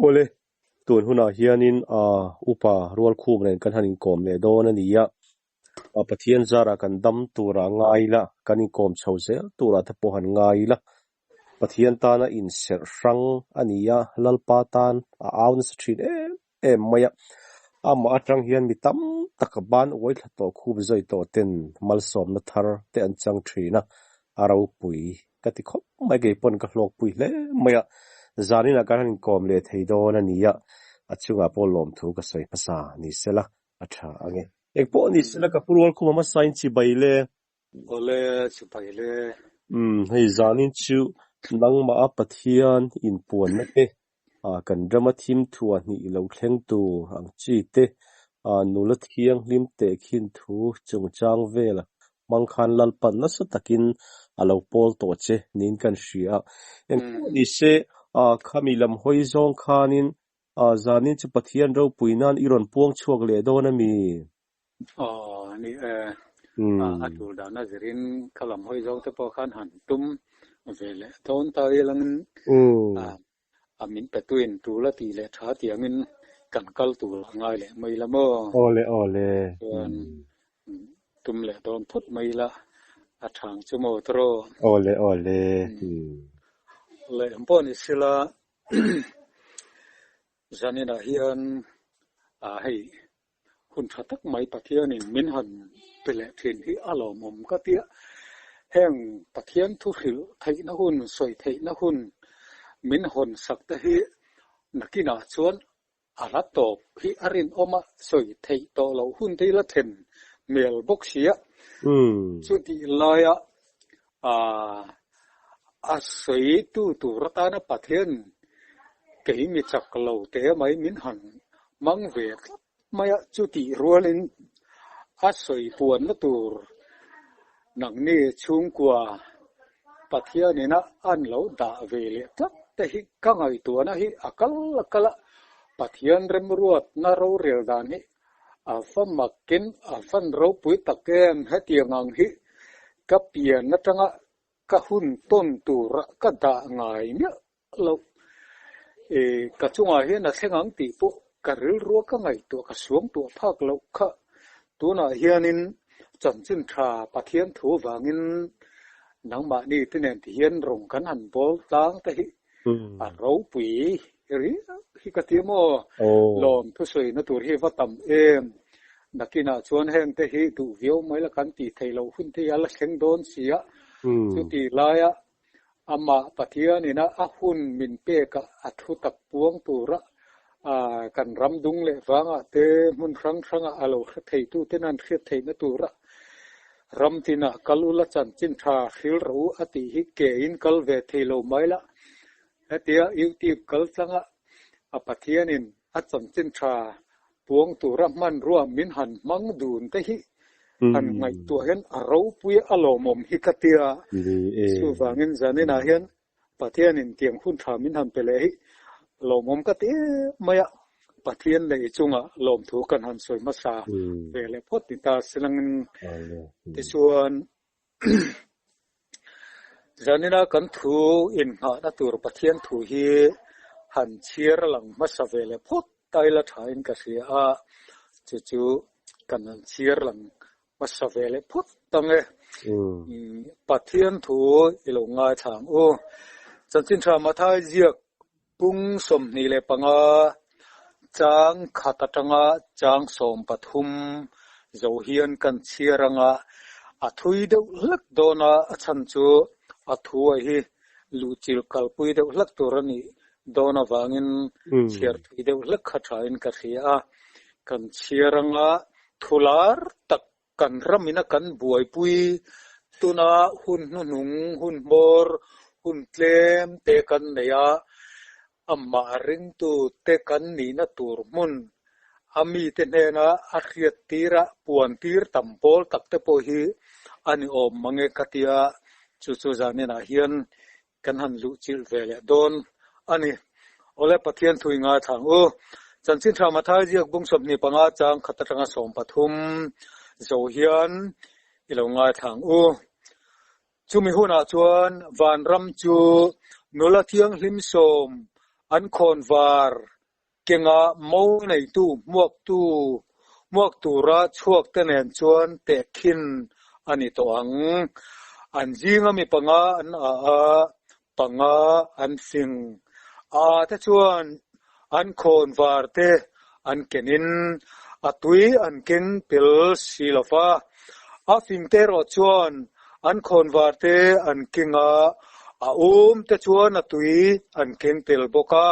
ole tun huna hianin upa rual khum ren kan hanin kom le do na niya pathian zara kan dam tura ngaila kanin kom chhozel tura te pohan ngaila pathian tana in ser rang ania lalpa tan aun strin em maya ama atang hian mi tam takaban oi thto khub zoi to ten malsom na thar te an chang thina arau pui kati khop mai ge pon ka hlok pui le maya zanina kan kom le theido na niya achunga polom thu ka sei pasa ni sela atha ange ekpo ni sela ka purwal khuma ma sign chi baile ole chu baile hei zanin chu nangma pathian in puan na te kan drama thim thua ni lo thleng tu ang chi te nula thiang lim te khin thu chungchang vela mangkhan lalpan na sa takin alo pol to che nin kan hria en ni se khamilam hoizong khanin zanin chu pathian ro puinan iron puang chuak le do na mi ni atul da na zirin kalam hoizong te po khan han tum vele ton ta yelang amin petuin tu la ti le tha tiangin kan kal tu ngai le mai la mo ole tum le don phut mai la athang chu mo tro ole le ampon isila zanina hian hei hun thatak mai pathian in min han pele thin hi alo mom ka tia heng pathian thu hil thai na hun soi thai na hun min hon sak ta hi nakina chuan ala top hi arin oma soi thei to lo hun thei la then mel bok sia chu ti laya a soi tu ratana pathian ke mi chak lo te mai min han mang ve maya chu ti rualin a soi puan na tur nang ni chung kwa pathian ina an lo da ve le tak te hi ka ngai tu na hi akal pathian rem ruat na ro rel dan hi a fam makin a fan ro pui taken ha tiangang hi ka pian na tanga ka hun ton tur ka da ngai nya lo ka chunga hi na thengang ti pu ka ril ro ka ngai tu ka suang tu phak lo kha tu na hianin chanchin tha pathian thu wangin nangma ni tinen hian rong kan han bol tang te hi a ro pui ri hi ka ti mo lom thu soi na tur hi va tam em nakina chuan heng te hi tu vio mai la kan ti thailo hun te ala thleng don sia chu ti laya ama pathian ina a hun min pe ka athu tak puang tura kan ram dung le wanga te mun rang alo thei tu tenan khret thei na tura ram tina kalula chan chin tha khil ro ati hi ke in kal ve thailo maila atia youtube kal changa apathian in a chan chin tha puang tura man ruwa min han mang dun te hi an ngai tu hen aro pui alomom hi katia su wangin zanina hian pathian in tiang hun tha min han pele hi lomom kati maya pathian le chunga lom thu kan han soi masa vele phot ti ta silang ti suan zanina kan thu in ha na tur pathian thu hi han chiar lang masa vele phot taila thain ka sia chu kan han chiar lang masa vele phot tange pathian thu ilonga thang chanchin tha mathai jiak pung som ni le panga chang khatatanga chang som pathum zo hian kan chiaranga athui deuh hlak dona achan chu athuai hi luchil kalpui deuh hlak turani dona wangin chiar thui deuh hlak khathain ka thia kan chiaranga thular tak kan ramina kan buai pui tuna hun nung hun mor hun tlem te kan neya amma ring tu te kan ni na tur mun ami te nena a khiat tira puan tir tampol takte po hi ani om mange katia chu zanena hian kan han lu chil vele don ani ole pathian thui nga thang chanchin tha mathai jiak bung sop ni panga chang khatatanga som pathum zo hian ilo nga thang chumi huna chuan van ram chu nula thiang hlim som an khon var kenga mo nei tu muak tu ra chuak tenen chuan te khin ani to ang an jinga mi panga an panga an sing ta chuan an khon var te an kenin atui an ken pil silafa a fing te ro chuan an khon var te an kinga te chuan atui an ken pil boka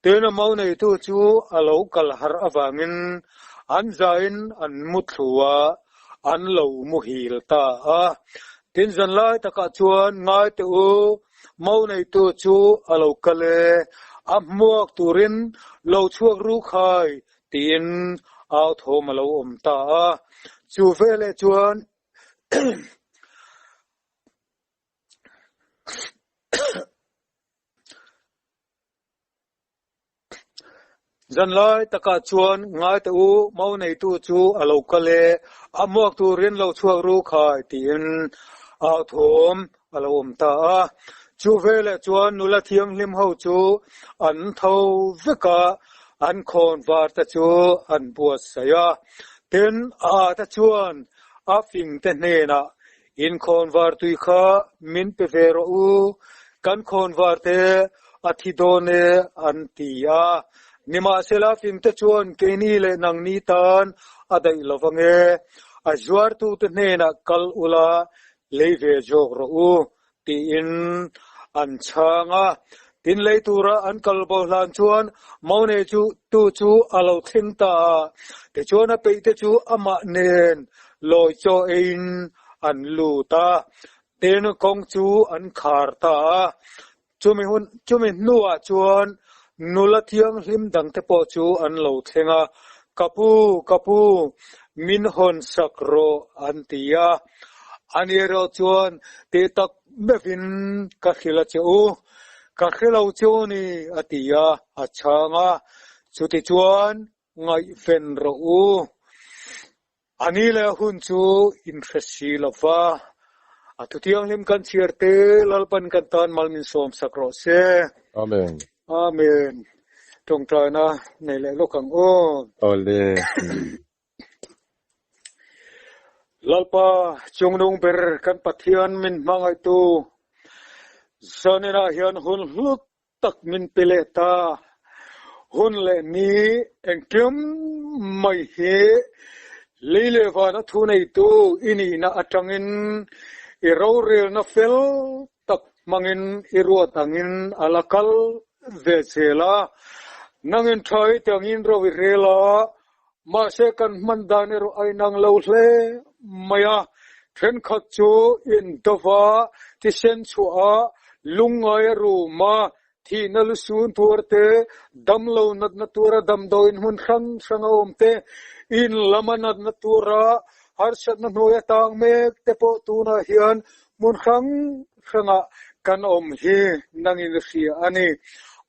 tena mau nei tu chu alo kal har awangin an zain an muthua an lo muhil ta tin zan lai taka chuan ngai te mau nei tu chu alo kale muak turin lo chuak ru khai tin ao thom alo ta chu vele chuan zan lai taka chuan ngai te mau nei tu chu alo kale muak turin lo chuak ru khai tin ao thom alo ta chu vele chuan nula thiang lim ho chu an tho veka an khon var ta chu an buat saya ten ta chuan fing te ne na in khon var tui kha min pe vero kan khon var te athidone an tia nima sela fing te chuan ke ni le nang ni tan adai lovange azwar tu te ne na kal ula leve jog ro ti in an changa tin leitura an kalbo hlan chuan maune chu tu chu alo thingta te chuan a pe te chu ama nen loi cho in an luta ten kong chu an kharta chumi nuwa chuan nula thiang hlim dang te po chu an lo thenga kapu min hon sakro an tia aniro chuan te tak bevin ka khila chu ka khilo chu ni atia achanga chuti chuan ngai fen ro anile hun chu interesi lova atutiang lim kan chierte lalpan kan tan malmin som sakro se amen tong trana nei le lokang ole lalpa chungnung ber kan pathian min mangai tu sanena hian hun hluk tak min peleta hun le ni engkem mai he leile vana thu nei tu ini na atangin irorel na fel tak mangin iruatangin alakal vechela nangin thai tangin rovirela ma se kan mandane ro ainang lo hle maya then khat chu in dova ti sen chua lungai ru ma thi nal sun turte damlo nat natura dam doin hun khang omte in lamanat natura har sat na noya tang mek te po tuna hian mun khanga kan om hi nangin ri ani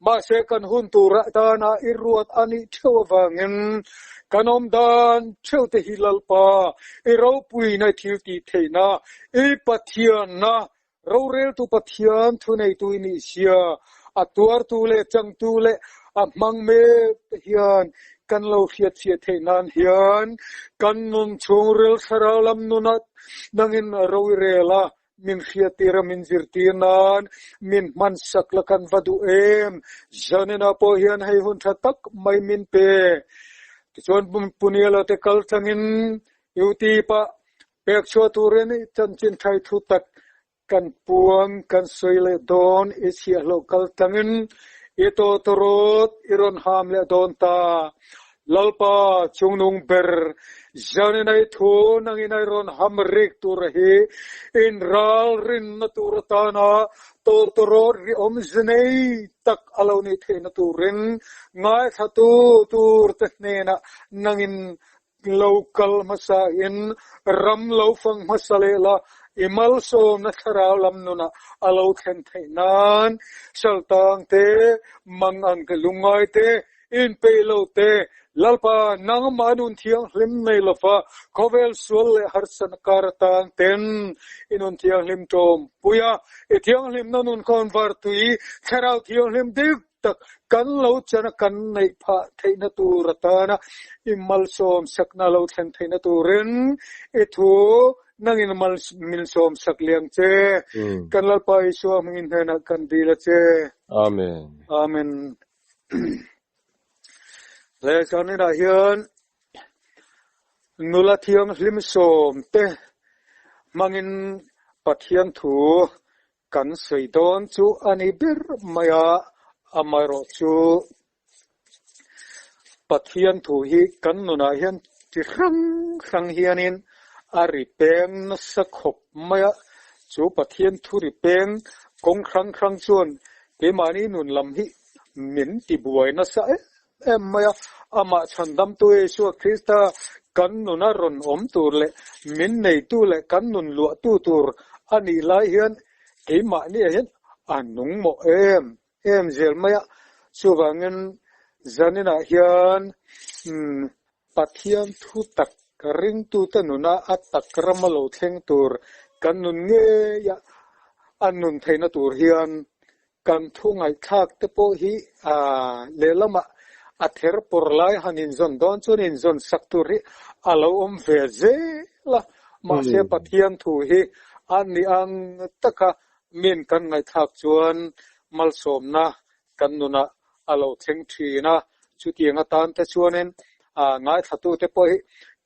ma se kan hun tura ta na iruat ani thewangin kanom dan chute hilalpa iro pui na thilti theina e pathian na rorel tu pathian thunei tu ni sia atuar tu le chang tu le amang me hian kan lo fiat theinan hian kan nun chorel saralam nunat nangin rorela min fiatira min zirtinan min man saklakan vadu janena po hian hei hun thatak mai min pe chuan puniala te kal changin yuti pa pek chua turen chanchin thai thu tak kan puang kan soile don isia local changin ito torot iron ham le don ta lalpa chungnung ber janenai thu nanginai ron hamrik turhi in ral rin naturtana tortoror ri omznei tak aloni thena turin ngai thatu tur tnena nangin local masain ram lo fang masalela imal som na tharaw lam nuna alo khen thainan saltang te mangang kalungay te in pelo te lalpa nang manun thiang hlim nei lofa kovel sul le harsan kartang ten inun thiang hlim tom puya e thiang hlim nanun konvar tui tharaw thiang hlim dik tak kan lo chana kan nei pha theina tu ratana imal som sakna lo thlen theina tu ren e thu nangin mal min som sak liang che kan la pai so mangin hena kan dila che amen amen le chani da hian nula thiang hlim som te mangin pathian thu kan seidon chu ani bir maya amaro chu pathian thu hi kan nuna hian ti rang hianin ari peng na sakhop maya chu pathian thu ri peng kong rang chuan ke mani nun lam hi min ti buai na sa em maya ama chandam tu Yesu Krista kan nuna ron om tur le min nei tu le kan nun lu tu tur ani lai hian ke mani hian anung mo em zel maya chuwangin zanina hian pathian thu tak ring tu tanuna atak ramalo thleng tur kan nun nge ya anun theina tur hian kan thu ngai thak te po hi lelama ather por lai hanin zon don chunin zon sakturi alo ve ze la ma se pathian thu hi ani ang taka min kan ngai thak chuan mal somna kan nuna alo theng thina chutianga tan te chuanen ngai thatu te po hi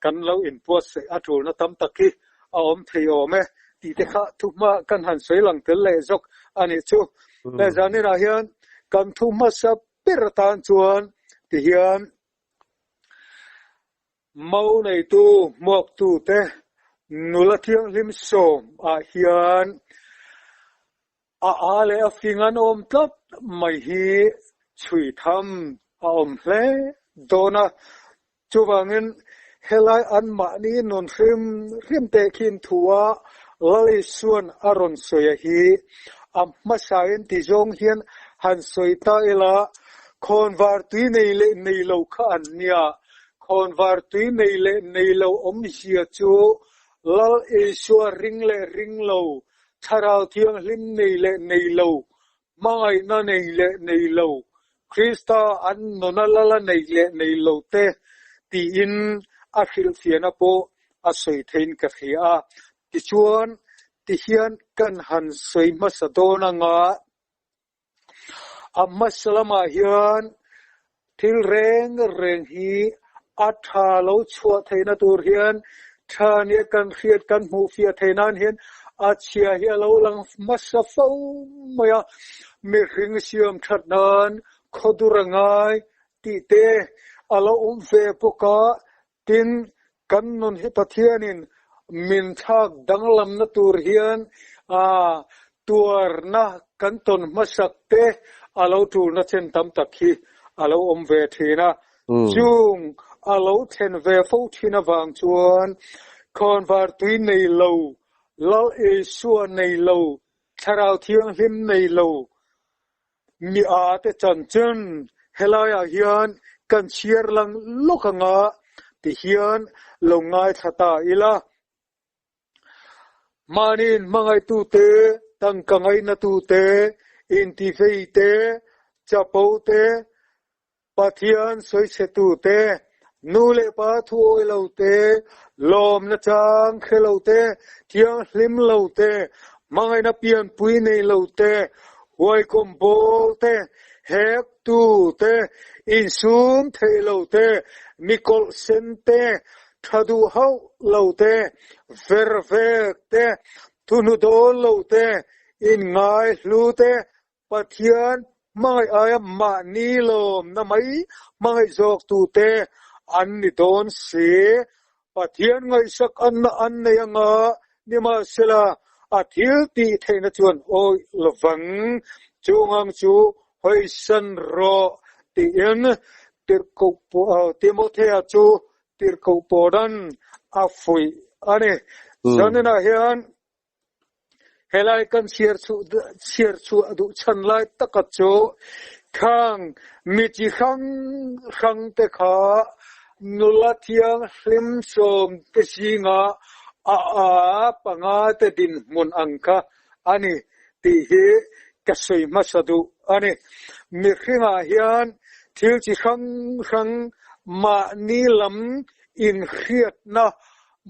kan lo in po se atul na tam taki a om theyo me ti te kha thuma kan han soi lang tel le jok ani chu le zani ra hian kan thuma sa piratan chuan ti hian mau nei tu mok tu te nula thiang lim som hian ale afingan om tlap mai hi chui tham om hle dona chuwangin helai an ma ni non rim te khin thuwa lali suan aron soya hi amma sain ti jong hian han soita ela khonwar tui nei lo kha an nia khonwar tui nei lo om hia chu lal e sua ring lo tharau thiang hlim nei lo mai na nei lo Krista an nonalala nei lo te ti in a khil fiana po a soi thein ka khia ti chuan ti hian kan han soi masadona nga amma salama hian thil reng hi atha lo chua theina tur hian thania kan khiat kan mu fia theinan hian achia hi lo lang masafo maya me ring siam thatnan khodurangai ti te alo ve poka tin kan nun hi pathianin min thak danglam na tur hian tuar na kan ton masak te alo tu na chen tam takhi alo ve thina chung alo then ve fo thina wang chuan khonwar tui nei lo lal e suwa nei lo tharau thiang hlim nei lo mi te chan chen helaya hian kan chiar lang lokanga ti hian longai thata ila manin mangai tu te tang kangai na tu te inti fei te chapo te pathian soi se tu te nule pa thuoi lo te lom na chang khelo te thiang hlim lo te mangai na pian pui nei lo te huai kombo te hek tu te insum thei lo te mikol sen te thadu hau lo te vervek te tunu do lo te in ngai hlu te pathian mai aya ma ni lom na mai mai jok tu te an ni don se pathian ngai sak an ne anga ni ma sela athil ti theina chuan oi lovang chungam chu hoi san ro ti en tir ko po timothea chu tir ko podan afui ane sanena hian helai kan sier chu adu chan lai takat chu khang mi chi khang te kha nula thiang hlim som te singa panga te din mun angka ani ti hi kasoi masadu ani mi khinga hian thil chi khang ma ni lam in khiat na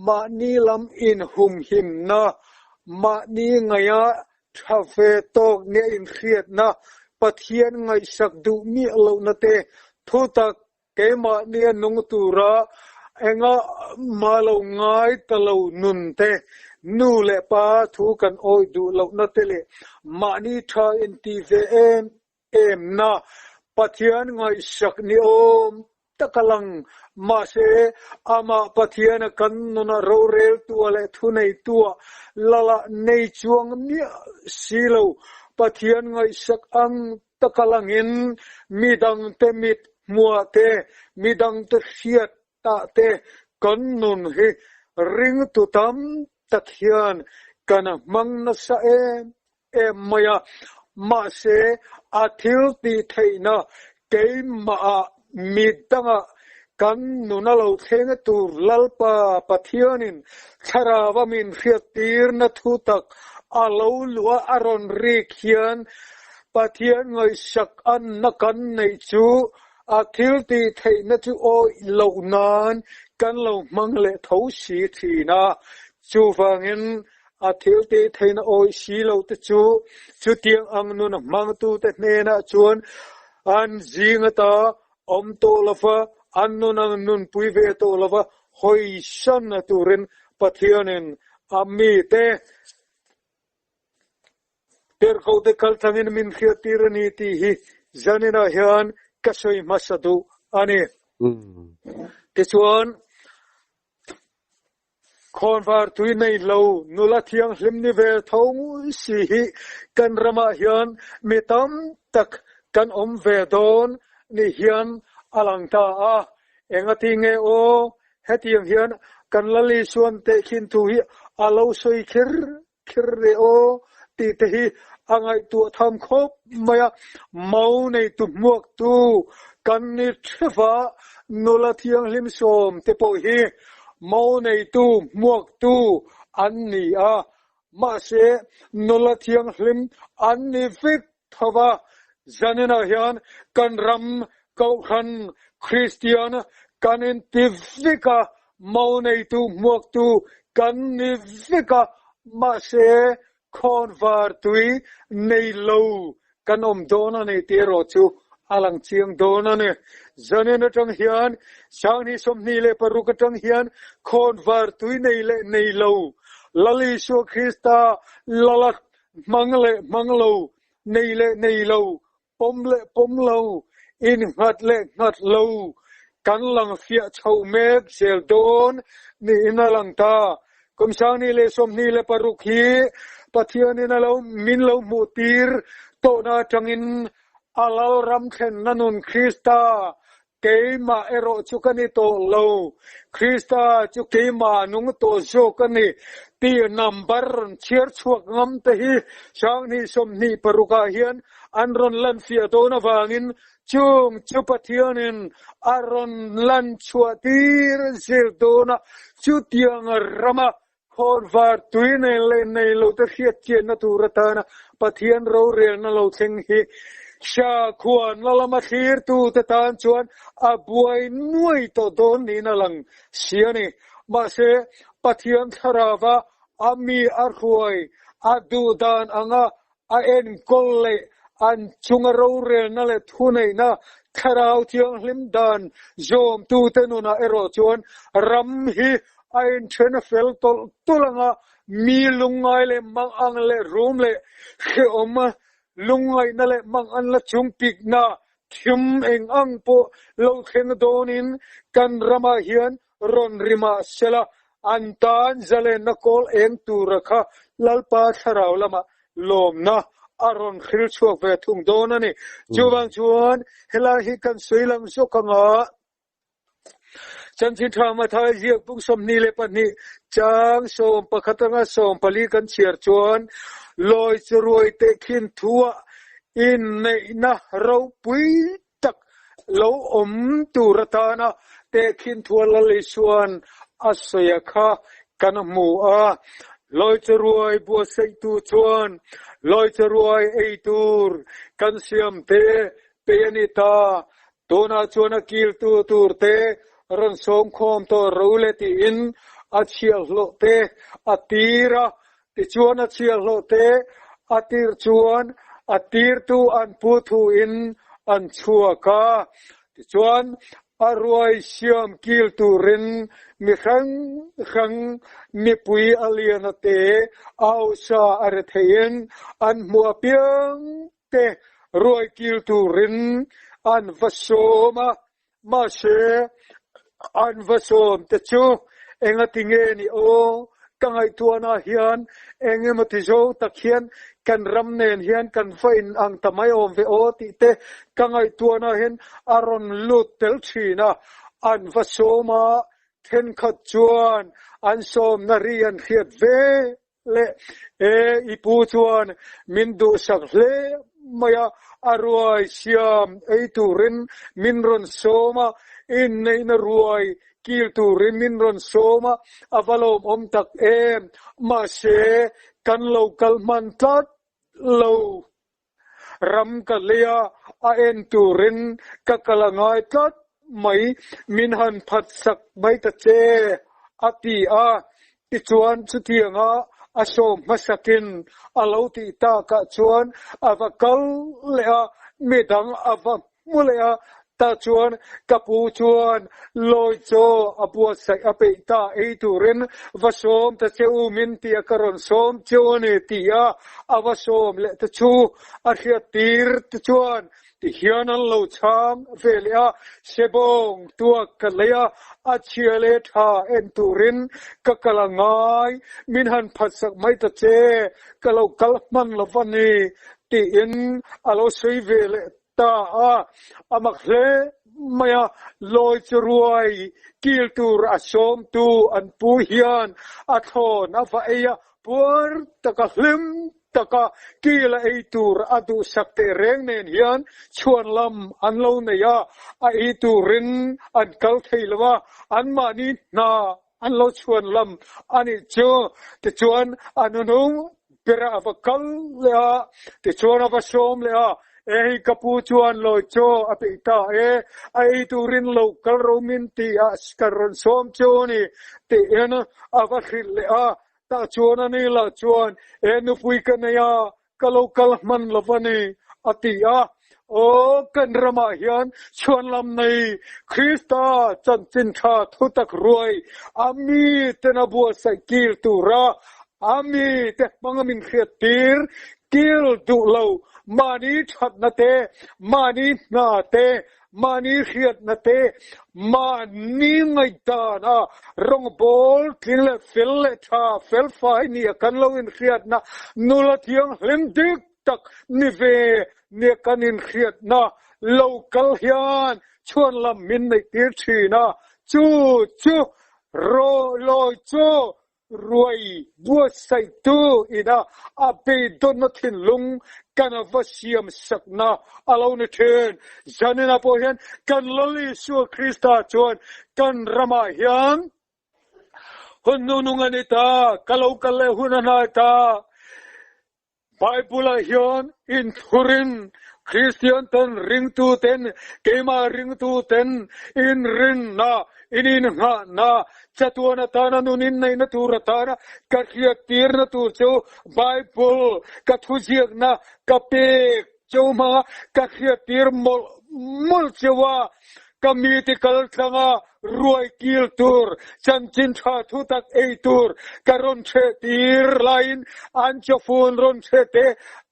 ma ni lam in hum him na ma ni ngaya thafe tok ne in khiat na pathian ngai sak du mi lo na te thu tak ke ma ni nung tura enga malo ngai talo nun te nu le pa thu kan oi du lo na te le ma ni tha in ti ve em na pathian ngai sak ni om takalang ma se ama pathian kan nuna ro rel tu le thu nei tu lala nei chuang mi silo pathian ngai sak ang takalangin midang te mit mua te midang te hiat ta te kan nun hi ring tu tam takhian kana mang na sa em maya ma se athil ti theina ke ma midanga kan nuna lo thenga tur lalpa pathianin tharawa min khiatir na thu tak alo lua aron rik hian pathian ngai sak an na kan nei chu athil ti theina chu oi lo nan kan lo mang le tho si thina chu wangin athil ti theina oi si lo te chu tiang ang nun mang tu te hna chuan an zinga ta om to lova annun ang nun puive to lova hoi shan na turin pathianin ami te ter khode kal thangin min khiatirani ti hi zanina hian kasoi masadu ani te chuan khonvar tui nei lo nula thiang hlimni ve thong si hi kan rama hian mitam tak kan om ve don ni hian alangta a engati nge o hetiang hian kan lali suan te khin tu hi alo soi khir re o ti te hi angai tu tham khop maya mau nei tu muak tu kan ni thwa nula thiang hlim som te po hi mau nei tu muak tu an ni a ma se nula thiang hlim an ni fik thwa zanina hian kan ram kau khan Christian kanin tivika mau nei tu muak tu kan ni vika ma se khonvar tui nei lo kan om dona nei te ro chu alang chiang dona ne zanena tang hian sang ni som ni le paruka tang hian khonvar tui nei lo lali so Krista lalak manglo nei lo pom lo in ngat lo kan lang fia chau mek sel don ni inalang ta kum sang ni le som ni le paruk hi pathian in alo min lo mutir to na tangin alal ram khen nanun Krista keima ero chukani to lo Krista chu keima nung to zokani ti number chiar chuak ngam te hi sang ni som ni paruka hian anron lan fia to na wangin chung chu pathianin aron lan chuatir zil dona chu tiang rama khonvar tuine le nei lo te khiat chen na turatana pathian ro rel na lo theng hi sha khuan lama thir tu te tan chuan abuai nuai to don ni na lang siani ma se pathian tharawa ami arhuai adu dan anga a en kolle an chunga ro rel na le thunei na tharau thiang hlim dan zom tu te nu na ero chuan ram hi ain thena fel tol tulanga mi lungai le mang ang le room le he oma lungai na le mang an la chung pik na thim eng ang po lo khen donin kan rama hian ron rima sela antan zale na kol eng tu rakha lalpa tharau lama lom na aron khil chuak ve thung donani chuwang chuan hela hi kan soilam sokanga Chantin thama thai ziak pung som ni le pani chang som pakhatanga som pali kan chiar chuan loi churuai te khin thua in nei na ro pui tak lo om tu ratana te khin thua la le chuan asoya kha kan mu a loi charuai bua sei tu chuan loi charuai ei tur kan siam te pe ani ta tona chuan a kil tu tur te ran som khom to role ti in a chial lo te atira ti chuan a chial lo te atir chuan atir tu an pu thu in an chua ka ti chuan arwai siam kil turin mi khang mi pui aliana te au sa arthein an mua piang te roi kil turin an vasoma ma she an vasom te chu enga tinge ni o kangai tuana hian enge matizo takhian kan ramnen hian kan fain ang tamai om ve o ti te kangai tuana hen aron lut tel thina an vasoma then khat chuan an som narian khiat ve le ipu chuan min du sak hle maya arwai siam ei turin min ron soma in nei na ruai kil turin min ron soma avalom om tak ma se kan local man tat lo ram kalia a en turin kakalangai tat mai min han phat sak mai ta che ati a ti chuan chu thianga asom masakin alo ti ta ka chuan avakal lea medang ava mulea ta chuan kapu chuan loi cho abua sai ape ta ei turin vasom ta cheu min ti akaron som chone ti a avasom le ta chu a hiatir ta chuan ti hian an lo chang velia sebong tua kalaya a chiale tha en turin kakalangai min han phatsak mai ta che kalo kalman lovani ti in alo sei vele ta amakhle maya loi churuai kil tur asom tu an pu hian athon avaia pur takahlim taka kila ei tur adu sakte reng nen hian chuan lam an lo neya a ei turin an kal theilawa an mani na an lo chuan lam ani cho te chuan anunung pera avakal lea te chuan avasom lea kapu chuan loi cho apita ai turin local romin ti askaron som choni te en avakhil le ta chuan ani la chuan nu pui kanaya ka local man lovani atia o kan rama hian chuan lam nei Krista chanchin tha thutak ruai ami tena bua sai kil tura ami te pangamin khiatir kil du lo mani that na te mani na te mani khiat na te mani ngai ta na rong bol tling le fel le tha fel fai ni kan lo in khiat na nula thiang hlem dik tak ni ve ne kan in khiat na local hian chuan lam min nei tir thina chu ro loi chu ruai bua sai tu ina ape donatin lung kana vasiam sakna alone ten janena pohen kan lali su Krista chuan kan rama hian hunnunungan ita kalau kale hunana ta Bible hian in thurin Christian ten ring tu ten kema ring tu ten in ring na inin nga na chatuana tana nunin nay na turatana kakhiak tir na turcho Bible kathujiak na kapek choma kakhiak tir mol chewa Kamitical tanga ruai kil tur chanchin tha thutak ei tur karon the tir line an chofun ron the te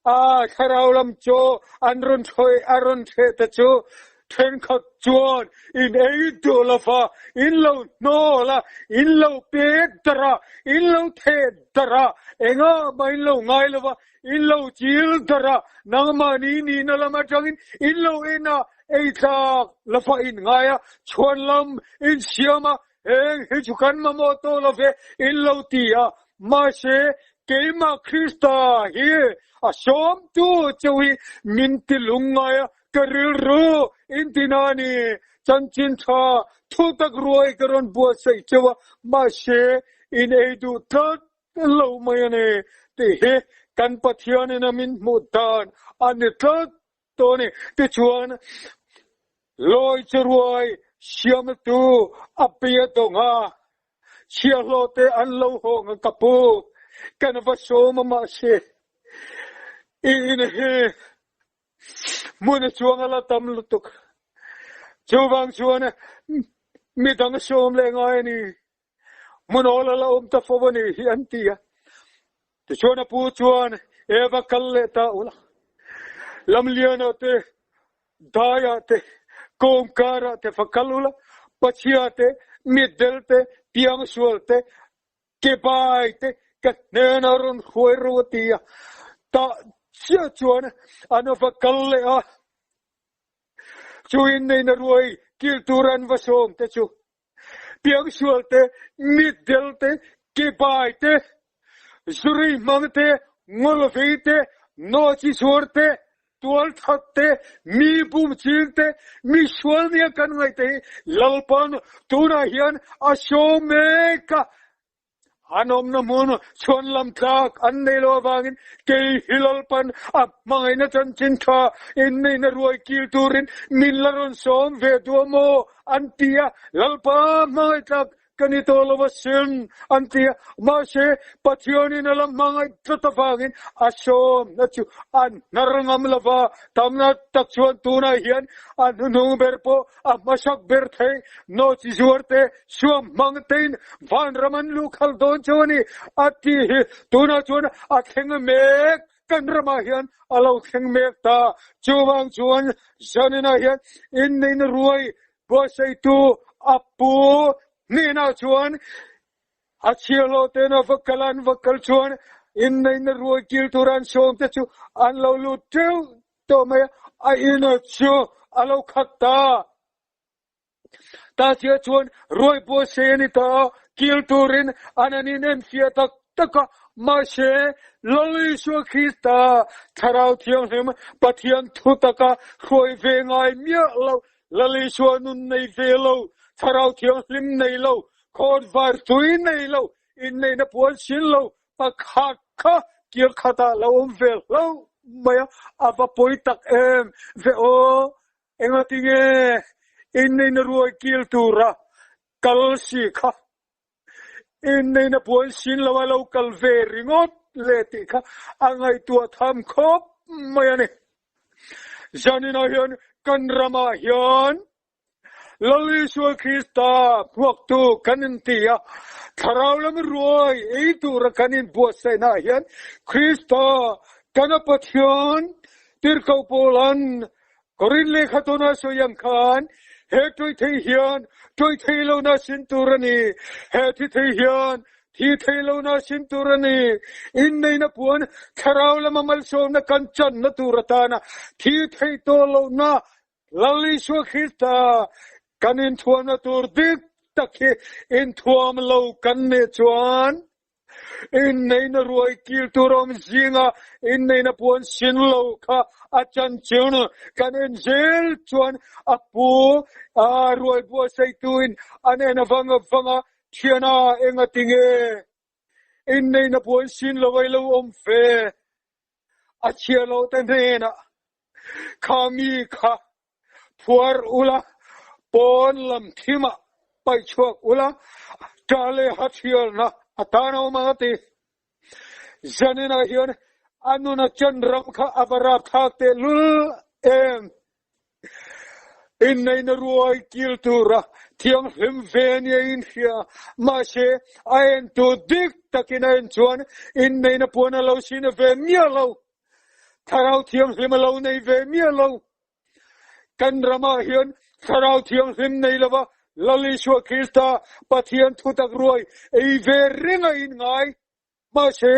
kharaulam cho an ron thoi aron the ta chu then khat chuan in ei dolafa in lo nola in lo pedra in lo the dara enga mai lo ngai lova in lo chil dara nangmani ni na lama changin in lo ena ei thak lafa in ngaya chuan lam in siama he chukan mamoto love in lo tia ma she keima Krista hi asom tu chui mintilungaya karil ru intinani chanchin tha thutak ruai karon bua sai chewa ma she in ei du thak lâu mày này thì he căn bắt hiền nên mình một đàn anh thật tôi này thì chuan lôi chơi ruồi xiêm tu apia to nga xiêm lo te anh lâu hồ nga kapu căn vật số mà xe in he muốn chuang là tâm lutuk chú vang chuan mi dang xóm lên ngay ni muốn all là ta phô bani hiền tia thì chuan pu chuan eva kalle ta ula lam liana te daya te komkara te fakalula pachia te middel te tiang sual te kebai te katnenarun huirutia ta chia chuan ano fakalle a chuin nei na ruai kilturan vasom te chu tiang sual te middel te kebai te zuri mang te ngolvei te nochi suarte tual thatte mi bum chilte mi swalnia kan ngai te lalpan tuna hian asomeka anom na mon chon lam tak an nei lo wangin ke hilalpan ap mangai na chan chin tha in nei na ruai kil turin min laron som ve duamo antia lalpa mangai tak kanito lawasin antia mashe pationi na lam mangai tatawangin asom na chu an narangam lava tamna takchuan tuna hian an nu berpo amasak berthei no chi zuarte suam mangtein van raman lu khaldon choni ati tuna chon atheng mek kan rama hian alo theng mek ta chuwang chuan janina hian in nein ruai bo sei tu apu Nina chuan achielo tena vakalan vakal chuan in na ruai kil turan som te chu an lo lu teu to me a ina chu alo khatta ta chia chuan ruai po se ni ta kil turin ananin en fia tak taka ma she loli su khista tharau thiang hem pathian thu taka khoi ve ngai mia lo lali su nun nei ve lo Tharau thiang lim nei lo khod var tui nei lo in nei na puan sin lo pakhat kha kier khata lo vel lo maya ava poi tak ve o engatinge in nei na ruai kil tura kal si kha in nei na puan sin lo lo kal ve ringot leti kha angai tua tham khop maya ne janina hian kan rama hian Lali Shua Krista, Waktu Kanintia, Taralam Roy, Eitura Kanin Bosena Yan, Krista, Kanapatyon, Tirko Polan, Korinle Katona Soyam Khan, Hetoi Tehian, Toy Taylona Sinturani, Heti Tehian, Ti Taylona Sinturani, in Nainapuan, Taralam Amalsona Kanchan Naturatana, Ti Taytolona, Lali Shua Krista, Kanin tuana turdik taki in tuam lo kanne chuan in nei na ruai kil turam zinga in nei na puan sin lo kha achan chuna kanin zel chuan apu a ruai bo sei tuin ane na vanga thiana enga tinge in nei na puan sin lo vai lo om fe a chia lo ten na khami kha puar ula Pon lam thima pai chuak ula tale hathial na atana umati janina hian anuna chandram kha abara thakte lul in nei na ruai kil tura thiang him venia in hia ma she ain tu dik takina in chuan in nei na pona lo sina ve mia lo tharau thiang him lo nei ve mia lo kan rama hian Tharau thiang him nei lova lali shua Krista pathian thutak ruai ei ve ringa in ngai ma she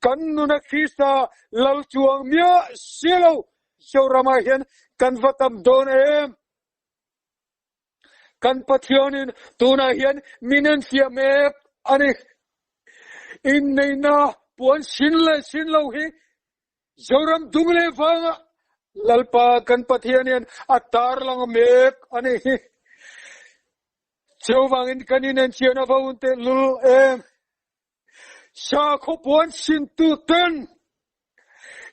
kan nuna Krista lal chuang mia silo shorama hian kan vatam don kan pathianin tuna hian minen fia me ani in nei na puan sin lo hi zoram dungle wanga lalpa kan pathianian atar lang mek ani chewangin kaninen chiana vaunte lul sa kho puan sin tu ten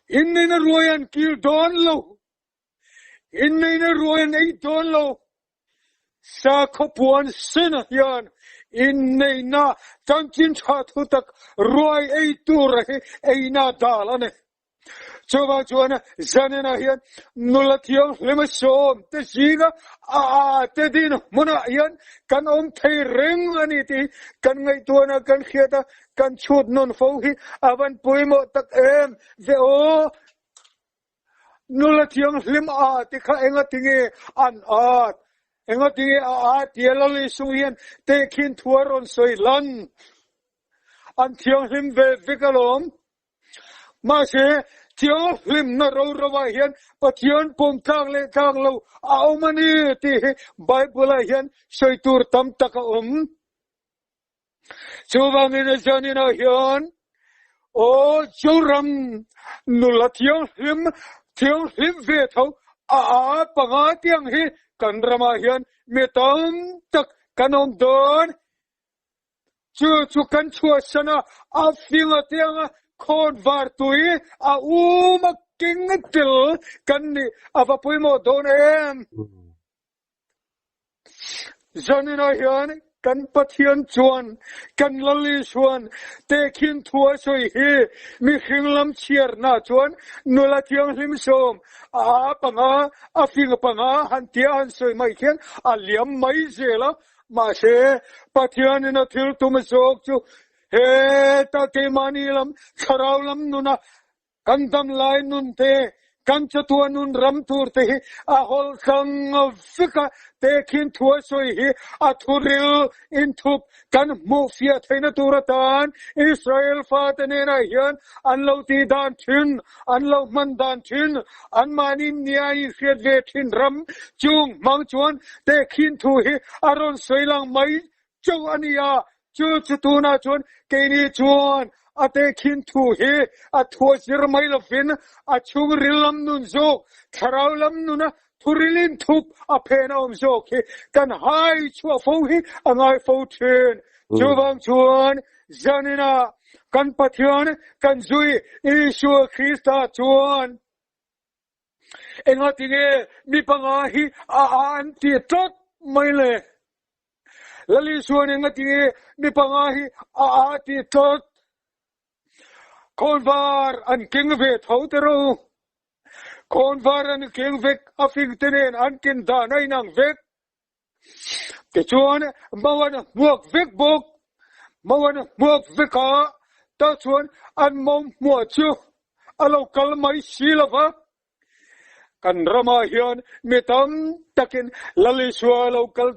in nei na royan kil don lo in nei na royan ei don lo sa kho puan sin hian in nei na tangchin tha thu tak roi ei tu re ei na dalane choba chuana zanena hian nulathiam lema som te siga te din mona hian kan om thei reng ani ti kan ngai tuana kan khiata kan chut non fo hi avan poimo tak em ve o nulathiam lem ti kha enga tinge an at enga tinge tialali suhian te khin thuaron soilan an thiang lim ve vikalom ma se Tiang lim na rawa hian pathian pom thang lo aumani ti Bible hian soitur tam taka chuwangin janina hian o churam nula tiang lim ve tho panga tiang hi kan rama hian metam tak kanom don chu kan chua sana afinga tianga Khôn var tui uma king til kan ni avapui mo don em janina hian kan pathian chuan kan lali chuan te khin thua soi hi mi khinglam chiar na chuan nula thiang hlim som panga afing panga han tia han soi mai khian aliam mai zela ma se pathian na thil tum sok chu he ta ke mani lam kharau lam nuna kandam lai nun te kan chatua nun ram tur te a hol sang fika te khin thua soi hi a thuril in thup kan mufia theina turatan Israel fa te ne na hian an lo ti dan thin an lo man dan thin an mani niai khiat ve thin ram chung mang chuan te khin thu hi aron soilang mai chau ania chu tu na chuan ke ni chuan ate khin thu hi a thua sir mai lo fin a chung rilam nun zo tharau lam nuna thurilin thup a phena om zo ki kan hai chua fo hi angai fo then chuwang chuan janina kan pathian kan zui Isu Krista chuan enga tinge mi panga hi an ti tot mai le lali suan enga tinge mi panga hi ti tot konvar an king ve thotero konvar an king ve afing tenen an kin da nai nang ve te chuan mawan muak vek bok mawan muak veka ta chuan an mom mo chu alo kal mai silava kan rama hian mitam takin lali swa local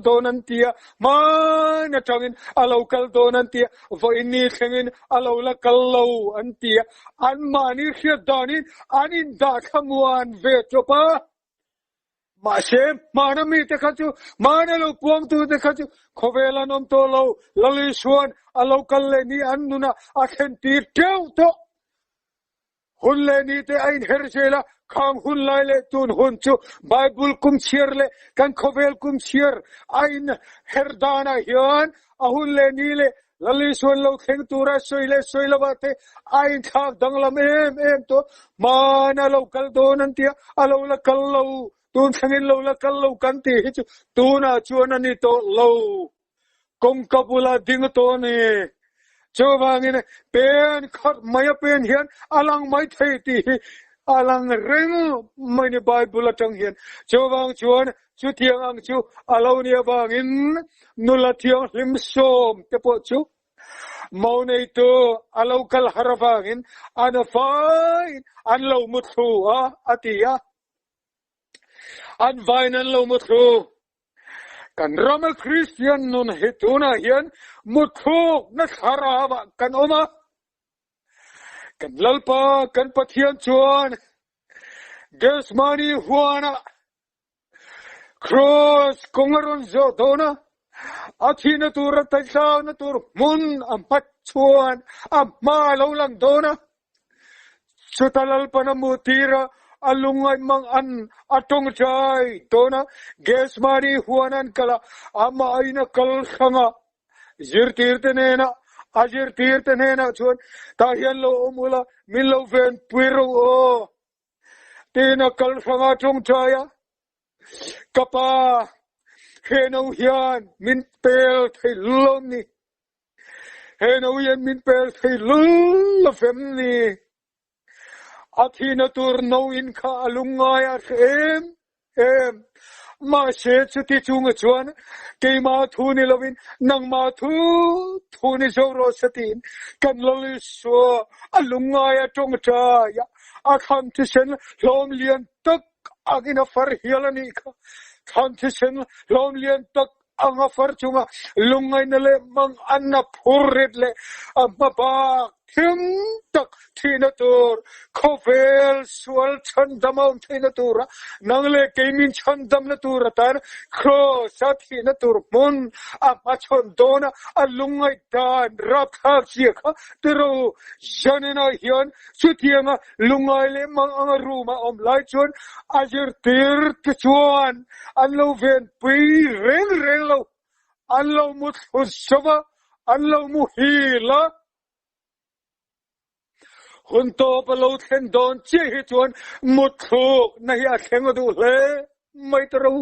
don antia man atangin a local don antia voini khengin a local lo antia an mani khidanin anin da khamuan ve chopa ma se manami te khachu manalo puang tu te khachu khowela nom to lo lali swan a local le ni annuna a khen ti teu to hun le ni te ain hersela khang hun lai le tun hun chu Bible kum chiar le kan khovel kum chiar ain herdana hian a hun le ni le lali swan lo kheng tura soile bate ain thak danglam em to mana local don antia alo la kallo tun thangin lo la kallo kan ti hi chu tuna chuan ani to lo kong kapula ding to ni chowangin pen khat maya pen hian alang mai thei ti alang reng mai ni Bible atang hian chowang chuan chu thiang ang chu alo nia wangin nula thiang hlim som te po chu mau nei to alo kal harawangin ana fai an lo muthu atia an vainan lo muthu kan ramal Christian nun hituna hian muthu na kharawa kan oma kan lalpa kan pathian chuan gesmani huana cross kongaron zo dona athina tur taisa na tur mun ampat chuan amma lo lang dona sutalal panamutira alungay mang an atong jay dona gesmani huanan kala ama ay na kalsanga zirtirtenena Ajir tir tene na chuan ta hian lo omula min lo ven puiro o tina kal fanga chung chaya kapa heno hian min pel thei lom ni heno hian min pel thei lum fem ni athina tur no in kha alungai a em ma she chuti chung chuan ke ma thu ni lovin nang ma thu ni zo ro satin kan loli so alungai a chung cha ya a khan ti sen lom lian tak agina far hialani kha khan ti sen lom lian tak anga far chunga lungai na le mang anna phurrit le amma ba thim tak thina tur khovel swal chandam thina tur nangle kemin chandam na tur tar kho sa thina tur mon amma chandona alungai dan rakha chiakha tero janena hian chutianga lungai le mang anga ruma om lai chon ajir tir chuan allo ven pi reng lo allo mut husaba allo muhila hunto palo then don che hi chuan muthu na hi theng du le mai tro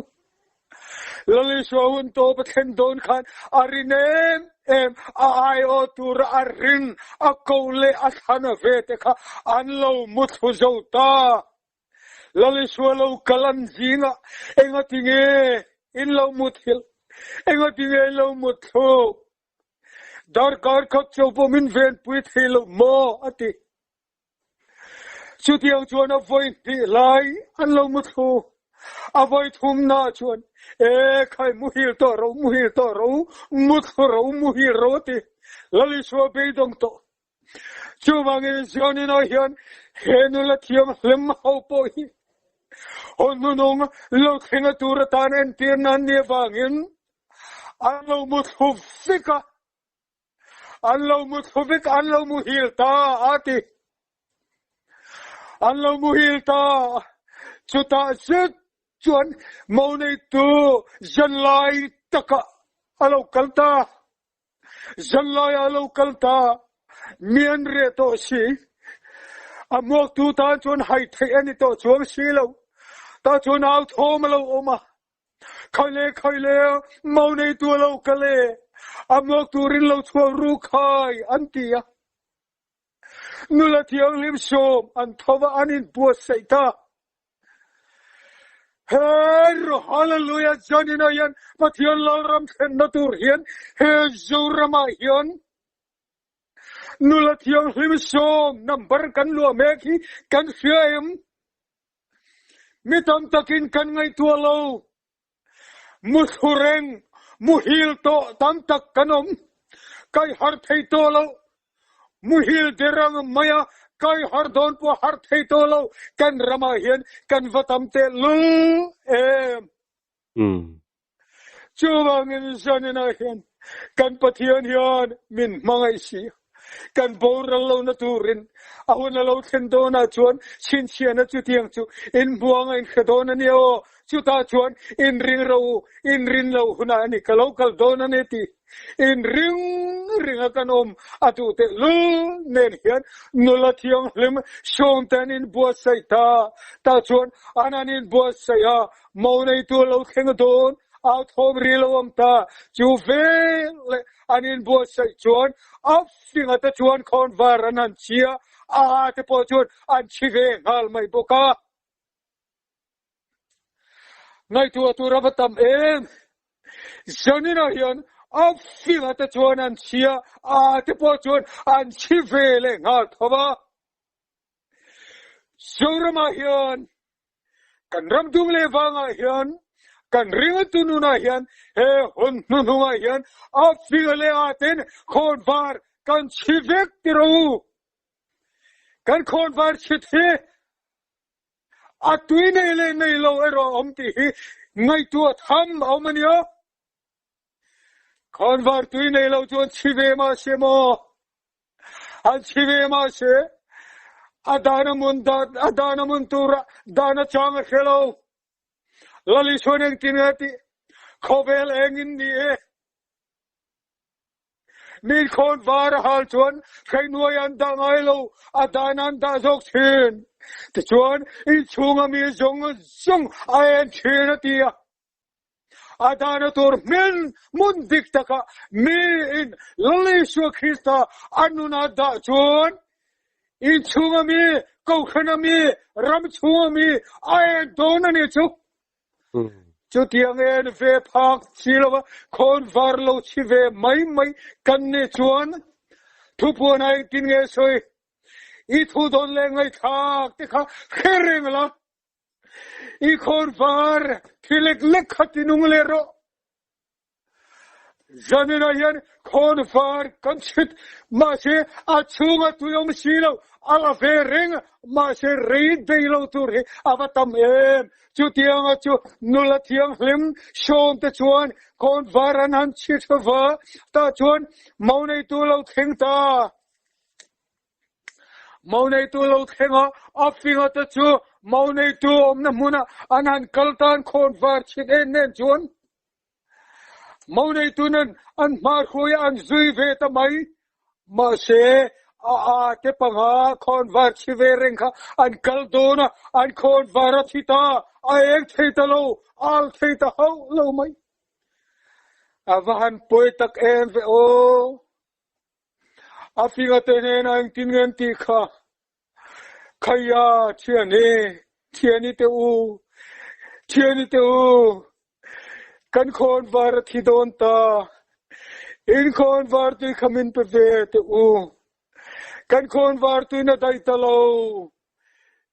lali so hunto pa then don khan arinem em ai o tur arin akole athana vete kha anlo muthu zota lali so lo kalan jinga engatinge in lo muthil engatinge lo muthu dar kar khap chopo min ven puit hilo mo ati chutiang chuan avoi ti lai anlo muthu avoi thum na chuan khai muhil to ro muthu ro muhil ro ti lali so be dong to chuwang in jonin o hian henula thiam hlem ho po hi onunong lo thinga tur tan en tir nan ne wangin anlo muthu fika anlo muhil ta ati anlo muhil ta chuta sit chuan monei tu janlai taka alo kalta janlai alo kalta mian re to si amok tu ta chuan hai thei ani to chuang si lo ta chuan au thom lo oma khaile monei tu lo kale amok tu rin lo chuang ru khai antia nula thiang lim som an thova anin pu saita her hallelujah janina yan pathian lam then natur hian he zorama hian nula thiang lim som number kan lo meki kan fiam mitam takin kan ngai tu lo muthureng muhil to tam tak kanom kai har thei to lo muhil derang maya kai har don po har thei to lo kan rama hian kan vatam te lu em chuwang in janina hian kan pathian hian min mangai si kan boral lo na turin ahun lo thendona chuan chin chiana chu tiang chu in buang in khadona ni o chuta chuan in ring lo huna ni kalokal dona ne ti in ring akanom atu te lu nen hian nula thiang lim shong tan in bua sai ta chuan anan in bua sai a mo nei tu lo kheng don out home rilo ta chu ve anin bua sai chuan afing ata chuan khon var anan chia a te po chuan an chive ngal mai boka ngai tu rabatam em janina hian afing ata chuan an chia a te po chuan an chive le ngal thoba sorama hian kan ram dung le wanga hian kan ringa tununa hian he hon nunga hian afing le aten khon var kan chivek tiro kan khon var chithe atuine le nei lo ero omti ngai tu tham omania khon var tuine lo chuan chive ma se mo an chive ma se adana muntura dana chang khelo lali soneng tinati khovel engin ni min khôn var hal chuan khai nuôi an da ngai lo adan an da jok thin ti chuan I chunga mi zong aen thina tia adana tur min mundik taka mi in laliswa Krista anuna da chuan I chunga mi kau khana mi ram chunga mi aen dona ni chu Chú tiếng en về phạc chi lo khôn var lo chi về mấy căn ne chuan thu pu này tin nghe soi I thu don le ngai thak te kha khereng la I khôn var thilek lek khatinung le ro Janina yan khôn var kan chit ma se a chunga tu yom si lo ala ve reng ma se reid de lo tur he avatam em chú tiếng chú nula tiếng lim shom te chuan khôn varan han chit va ta chuan mau nei tu lo theng ta mau nei tu lo thenga afinga ta chu mau nei tu om na muna anan kaltan khôn var chit en nen chuan mau nei tu nan an mar khoya an zui ve ta mai ma se te panga khôn var chi ve reng kha an kal dona an khôn var thita aeng theita lo al theita ho lo mai avahan poi tak en ve o afinga te ne na tin ngen ti kha khaya thiani te u kan khôn var thi don ta in khôn var tu khamin pe ve te u kan khôn var tu na dai ta lo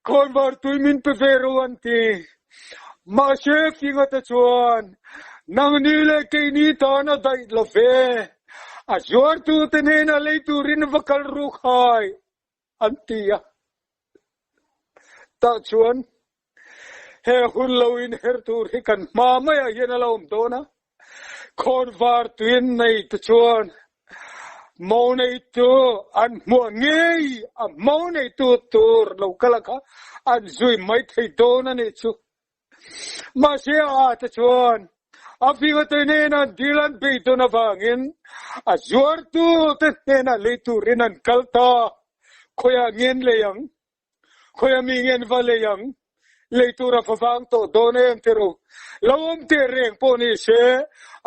khôn var tu min pe ve ro an ti ma she finga ta chuan nang ni le ke ni ta na dai lo ve a jor tu te ne na le tu rin vakal ru khai an ti ya ta chuan he hun lo in her tur hi kan ma ma ya yen lo om do na khôn var tu in nei ta chuan mau nei tu an mo ngei a mau nei tu tur lo kala kha an zui mai thei do na ne chu ma se a ta chuan a finga te ne na dilan pe to na wangin a jor tu te ne na le tu rin an kalta khoya ngien le yang khoya mi ngien va le yang le tu ra fawang to do ne em te ro lawom te reng po ni se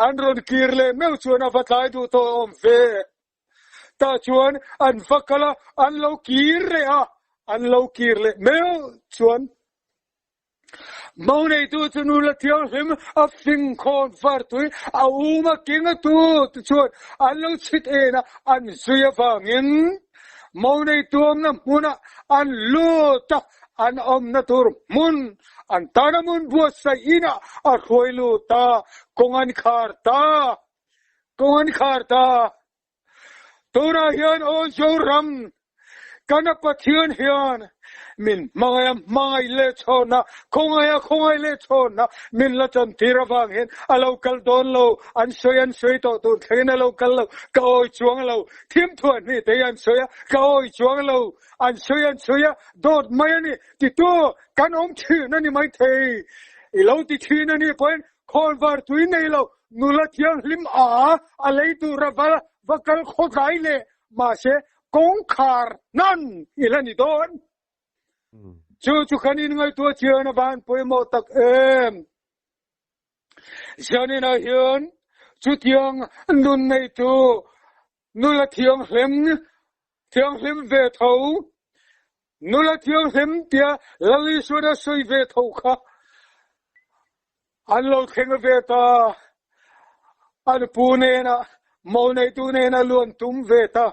an ron kir le meu chuan a vatlai du to om ve ta chuan an vakala an lo kir re a an lo kir le meu chuan mau nei tu chunu la thiang him a fing khon var tu a uma kinga tu chuan an lo chit e na an zuya wangin mau nei tu na muna an lu ta an om na tur mun an tanamun buat sa ina a khoi lu ta kongan khar ta tura hian o joram kana pathian hian min mangai le chona khongai le chona min la chan tirawang hen alo kal don lo an soi to tu thena lo kal lo ka oi chuang lo thim thuan ni te an soya ka oi chuang lo an soya dot mai ni ti tu kan om thi na ni mai thei I lo ti thi na ni poin khon var tuin nei lo nula thiang lim a alei tu raval vakal khogai le ma se kong khar nan ilani don chu khanin ngai tu chiana ban poi mo tak em janina hian chu tiang nun nei tu nula thiang hlem ve tho nula thiang hlem tia lali suda soi ve tho kha an lo theng ve ta an pu ne na mo nei tu ne na luan tum ve ta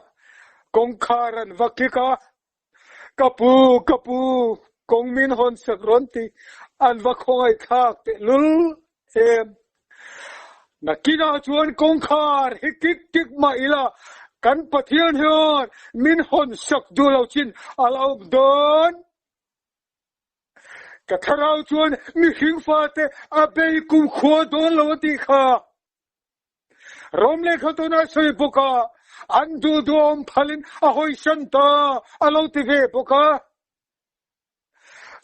kong kharan vakika kapu kong min hon sakronti an vakhongai thak te lul em nakina chuan kong khar hikik ma ila kan pathian hian min hon sak du lo chin alo don ka tharau chuan mi hing fa te abei kum kho don lo ti kha rom le khatuna soi boka an du dom phalin a hoi shanta alo ti ve boka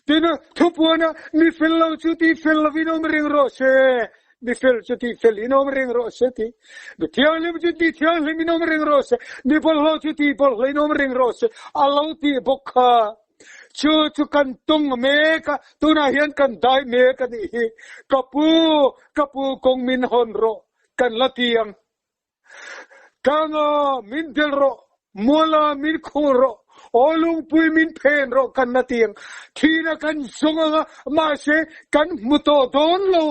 tin thupuana mi fello chuti fello vinom ring ro se bi fel chuti fel inom ring ro seti bi thiang lim chuti thiang lim inom ring ro se bi bol lo chuti bol inom ring ro se alo ti bokha chu kan tung me ka tu na hian kan dai me ka ni hi kapu kong min hon ro kan latiang kanga min del ro mola min khuro olung pui min pen ro kan latiang thina kan zonga ma se kan muto don lo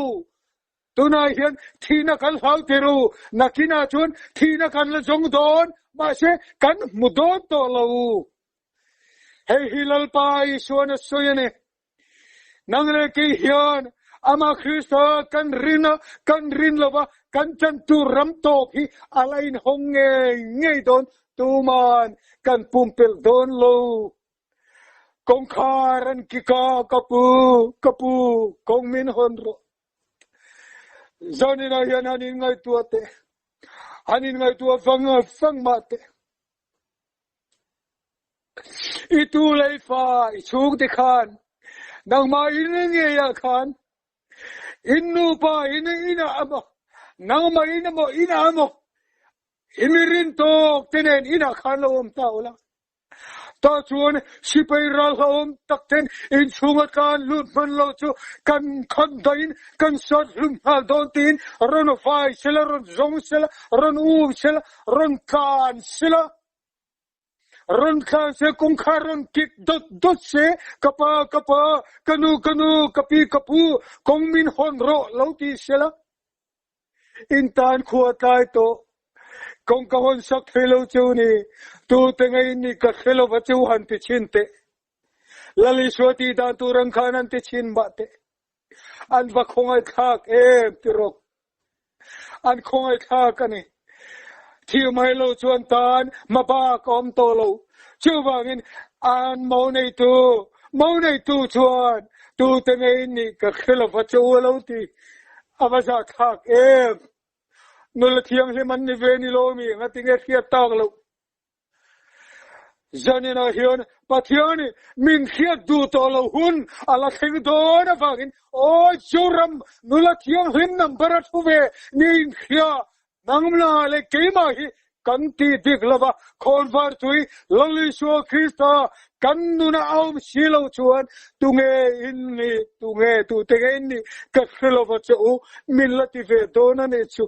tu na hian thina kan hal teru nakina chun thina kan la zong don ma se kan mudon to lo hey hilal pai suana soyane nangle ke hian ama Krista kan rin lova kan chan tu ram to hi alain honge ngei don tu man kan pumpel don lo kong kharan kika kapu kong min honro zani na hian hanin ngai tuate hanin ngai tua fang mate itu lei fa chuk de khan nang ma in nge ya khan innu pa ina amo nang ma ina amo imirin to tenen ina khan lo ta ola ta chuan sipai ral hom takten in chunga kan lut man lo chu kan khan dain kan sat lum hal don tin ron fai sela ron zong sela ron u sela ron kan sela ron khan se kong kharon kit dot se kapa kanu kapu kong min hon ro lo ti sela in tan khuwa tai to kong kahon sak hello chu ni tu te ngai ni ka hello wa chu han ti chin te lali swati dan tu rang khan an ti chin ba te an va khongai khak ti rok an khongai khak ani thiu mai lo chuan tan ma ba kom to lo chu wangin an mo nei tu chuan tu te ngai ni ka hello wa chu lo ti avaza khak nul thiang le man ni ve ni lo mi ngati nge khia tak lo zanina hian pathiani min khia du to lo hun ala thing do na wangin o churam nul thiang him number thu ve nin khia nangna le keima hi kanti diklaba khonvar thui lali sho Krista kannuna aum silo chuan tunge inni tu te inni ka khilova chu millati ve dona ne chu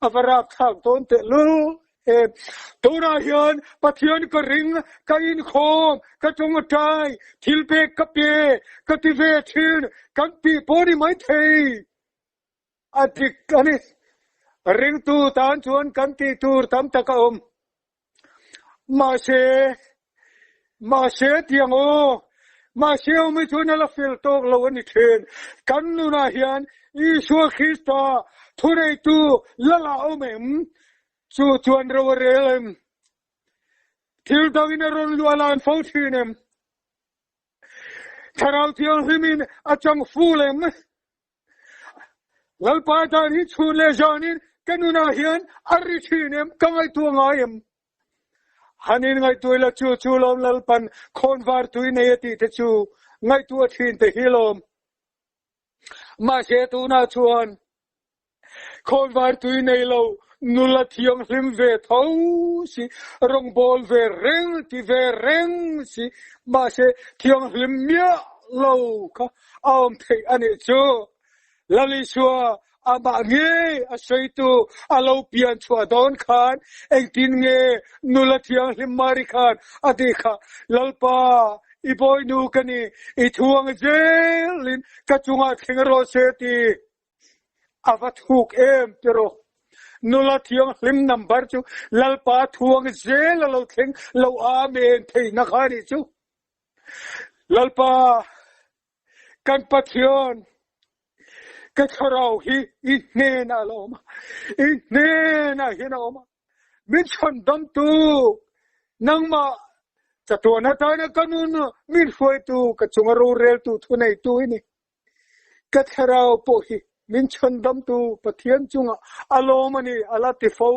avarak thak ton te lu tora hian pathian ka ring ka in khom ka chung tai thilpe ka pe ka ti ve thin kan pi pori mai thei atik ani ring tu tan chuan kan ti tur tam taka ma se tiang ma se mi chun ala fil tok lo ani then kan nu na hian Isu Krista thurei tu lala omem chu chuan ro relem thil dangin ron lualan fo thinem tharau thiang himin achang fulem lalpa ta ni chule janin kanuna hian arri thinem kangai tu ngaim hanin ngai tuila chu lom lalpan khonvar tui nei ti te chu ngai tu thin te hilom ma se tu na chuan khonvar tui nei lo nula thiang hlim ve tho si rong bol ve reng si ma se thiang hlim mia lo ka am thei ani chu lali chua ama nge asaitu alo pian chua don khan engtin nge nula thiang hlim mari khan adikha lalpa iboy nu kani ithuang jelin kachunga thengro seti avathuk pero nula thiang hlim number chu lalpa thuang zel lo theng lo amen thei na khani chu lalpa kan pathian ka tharau hi ne na loma ne na hinoma min chon dam tu nangma chatuana ta na kanun min foi tu ka chungaro rel tu thunai tu ni ka tharau po hi min chon dam tu pathian chunga alomani alati fo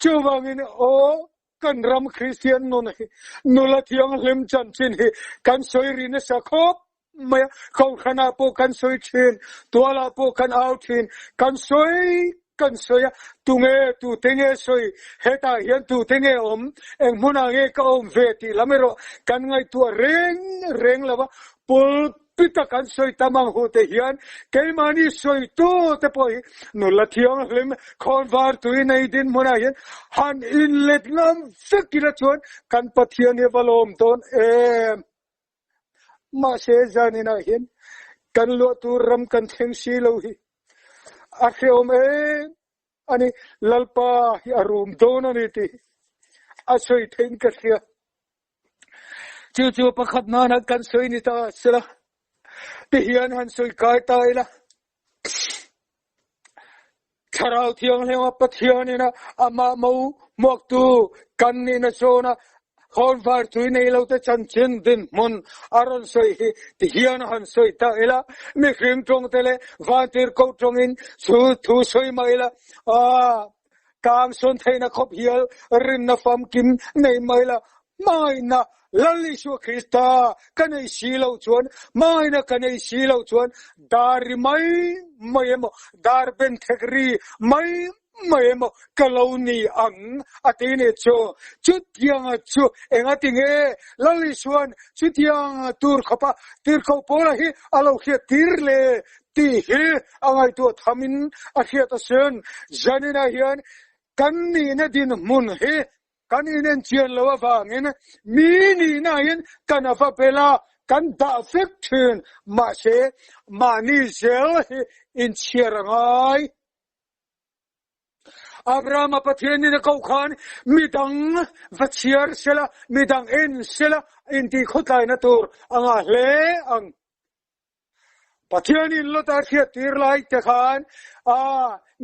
chuwangin o kan ram Christian no na nula thiang hlim chan chin hi kan soiri na sakhop mày không khả năng po can soi thiên tua là po can ao thiên can soi tu nghe tu thế nghe soi hết ta hiện tu thế nghe em muốn nghe cái về thì làm rồi can ngay tua reng là pol pita kan soi tamang ho te hian keimani soi tu te poi no la thiang hlem khon var tu nei din mona hian han in let nam fikira chuan kan pathian e valom ton em ma se janina hian kan lo tu ram kan theng si lo hi a kheom e ani lalpa hi arum don ani ti a soi theng ka thia chu pakhat na na kan soi ni ta sela ti hian han soi kai tai la tharau thiang lewa pathian ina ama mau mok tu kan ni na chona hon var tu nei lo ta chan chen din mon aron soi hi ti hian han soi ta ela mi khim tong tele vantir ko tong in su thu soi mai la kang son theina khop hial rin na fam kim nei mai la mai na lali su Krista kanai silo chuan mai na kanai silo chuan dar mai emo dar ben thekri mai emo kaloni ang atine cho chutiang chu engatinge lali suan chutiang tur khapa tir ko pola hi alo khia tirle ti hi angai tu thamin a khia ta sen janina hian kan ni na din mun he kan inen chian lo awangin mini na hin kan afa pela kan da fiction ma se mani zel in chirangai Abraham pathian ni ko khan midang vachiar sela midang en sela inti khotai na tur anga hle ang pathian in lo ta thia tir lai te khan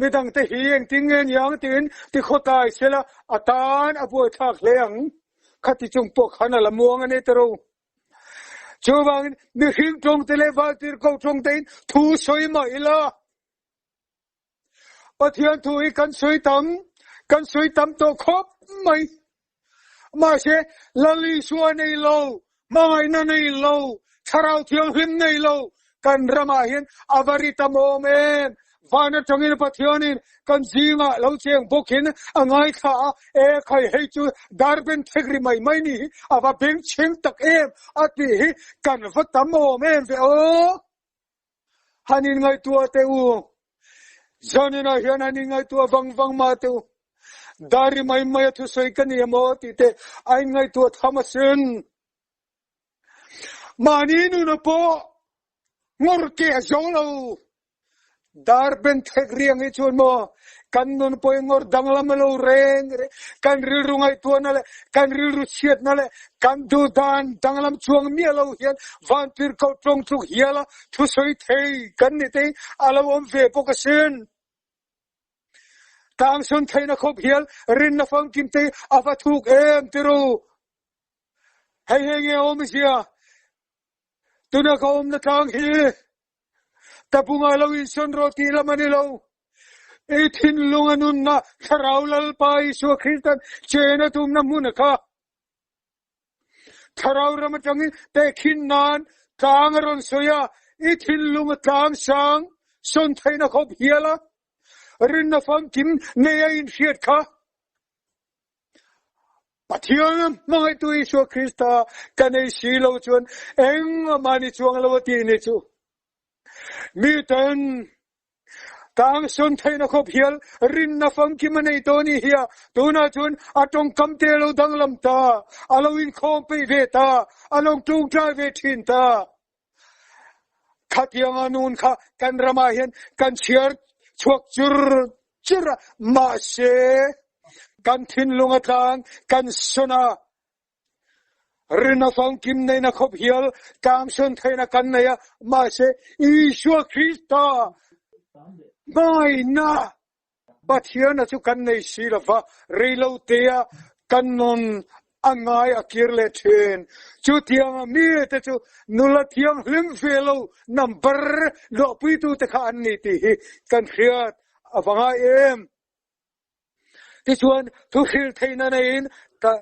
midang te hieng tingen yang tin ti khotai sela atan apo thak leang khati chung po khana la muang ane tero chuwang ni hing tong te le wal tir ko tong tein thu soi mai la pathian thui kan soi tam to khop mai ma se lali suan nei lo mai na nei lo tharau thiang him nei lo kan rama hin avarita momen vana chongin pathianin kan zinga lo cheng bokin angai kha e khai hei chu darben thegri mai ni ava beng cheng tak em ati kan vatam momen ve o hanin ngai tua te u zanina hian hanin ngai tua wang ma te u dari mai thu soi kan emo ti te ai ngai tua thamasen mani nu no po ngor ke zolo dar ben thegriang I chun mo kan nun po ngor danglam lo reng kan rilrungai tuanale kan rilru chiat nale kan du dan danglam chuang mi lo hian van pir ko trong chu hiala thu soi thei kan ni te alawom ve pokasen tang sun thei na khop hial rin na fang kim te afa thuk em tiru hei nge om sia tuna ka om na tang hi tapunga lo in son roti la manilo etin lunganun na tharawlal pai so Kristan chena tum na munaka tharaw ramatang te khinnan kangaron soya etin lunga tang sang son thaina khop hiala rin na fam kim neya in fiat ka pathian mangai tu so Krista kanai silo chuan eng mani chuang lawati ni chu mi tan tang son thaina khop hial rin na fam ki manei to ni hia tuna chun atong kamte lo danglam ta alowin khom pe ve ta along tung tra ve thin ta khatiang anun kha kan rama hian kan chiar chuak chur ma se kan thin lunga tang kan sona rina fang kim nei na khop hial tang son thaina kan neya ma se Ishua Krista mai na pathian chu kan nei silava reilo tea kanon angai akirle then chu tiang mi te chu nula thiang hlim felo number lo pi tu te kha an ni ti kan khiat awanga em ti chuan thu khil theina nein ta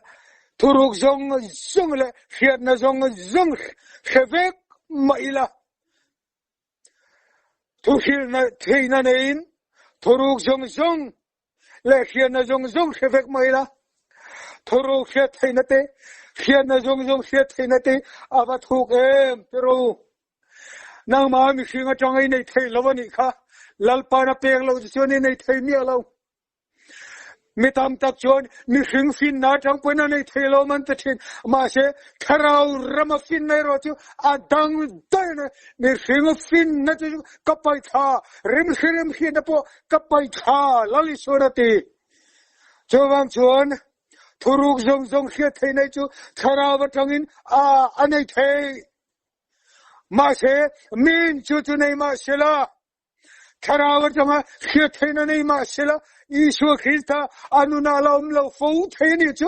thuruk zong le khiat na zong khevek mai la thu hiền na thei na nein thoruk jong jong le hiền na jong jong khevek mai la thoruk hiat thei na te hiền na jong jong hiat thei na te ava thuk em pero nang ma mi khinga changai nei thei lawani kha lalpa na pek lo choni nei thei mi lo mi tam tak chon mi khing fin na chang pena nei thei lo man ta thin ma se tharau rama fin nei ro chu adang dai na mi khing fin na chu kapai tha rim khirim khi na po kapai tha lali sorati chowang chon thuruk jong jong khia thei nei chu tharau ba thangin anei thei ma se min chu chu nei ma sela tharawa jama khia thei na nei ma sela Isu Christa anuna laum lo fo thei ni chu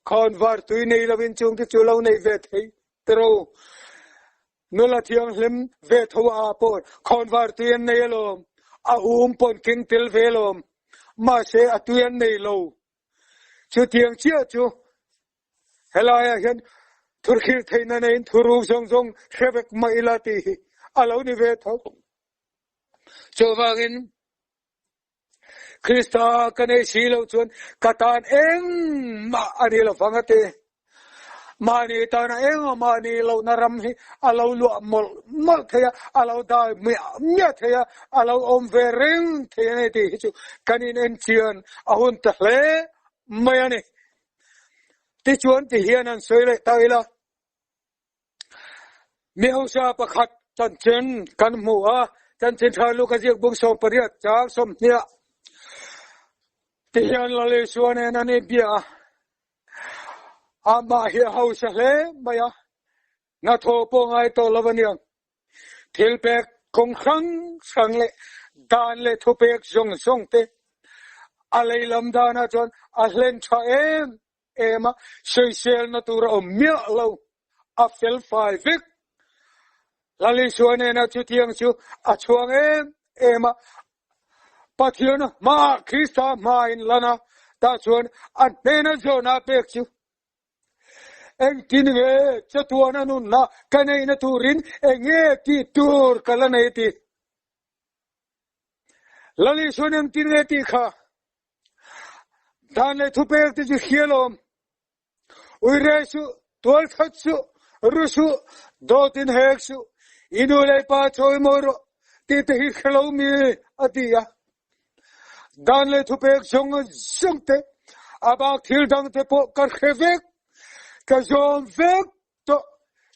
convert tu nei lovin chung ti chu lo nei ve thei tro nula thiang hlem ve thowa por convert tu nei lom a pon king til ve lom ma se atuan nei lo chu tiang chia chu helaya hian thurkhir thei na nei thuru jong jong khevek maila ti alo ni ve tho chowangin Krista kanay silaw chun katan eng ma anilo fangate mani tana eng mani lo naramhi alaw lu mal thaya alaw da mya thaya alaw om vereng thaya ti chu kanin en chian ahun tahle mayani ti chuan ti hianan soile taila mi hosa pakhat chan chen kan muwa chan chen thalu ka jek bung som pariat chang som nia tiyan lale suane nani bia ama hi hausa le maya na tho po ngai to lavaniang thilpek kong sang le dan le thopek jong jong te alei lam dana chon ahlen tha ema social na tura omia lo a fel fai vik lale suane na chu tiang chu a chuang ema pathian ma Krista ma in lana ta chuan anena zona pek chu eng tin ve chatuana nun na kanai na turin enge ti tur kalanai ti lali sunem tin ve ti kha dan le thupek ti hielom uiresu tol khatsu rusu dotin heksu inule pa choi moro ti te hi khlomi atia dan le thupek jong jong te aba thil dang te po kar khevek ka zom vek to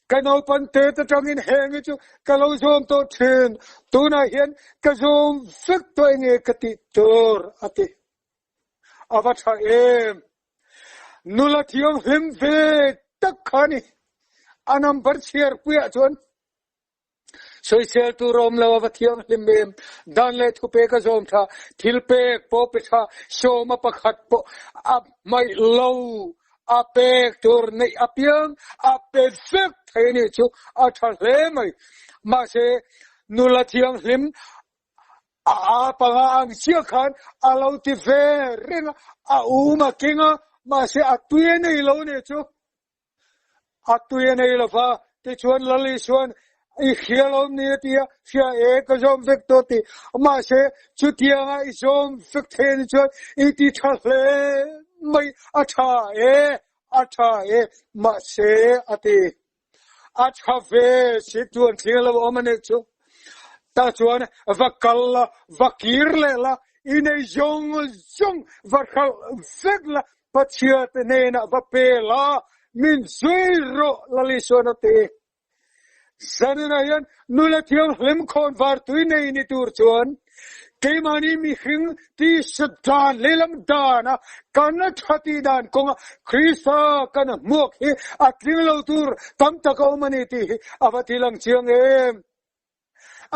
kanau pan te ta tangin heng chu kalau zom to thin tu na hian ka zom vek to nge kati tor ati aba tha nula thiam him ve tak khani anam bar chiar puya chon social tu rom lawa bathiam limem dan le thupe ka zom tha thilpe po petha shoma pakhat po ap mai low apek tur nei apiang apefek theni chu atha le mai ma se nula thiam lim a panga ang sia khan alo ti ve ring a uma kinga ma se atuye nei lo ne chu atuye nei lo fa ti chuan lali chuan I khialom ni tia sia ek zom vectoti ma se chutia I zom vecten chon I ti thale mai atha e ma se ati atha ve situan thialo omane chu ta chuan vakalla vakirle la ine jong vakal vegla pachiat nena vapela min zero lali sonate Sananayan nulatiyang lim convert tu nei ni turchuan keimani mi hing ti sadan lelam dana kana thati dan konga Krista kana mok hi atling lo tur tam taka umaniti avatilang chiang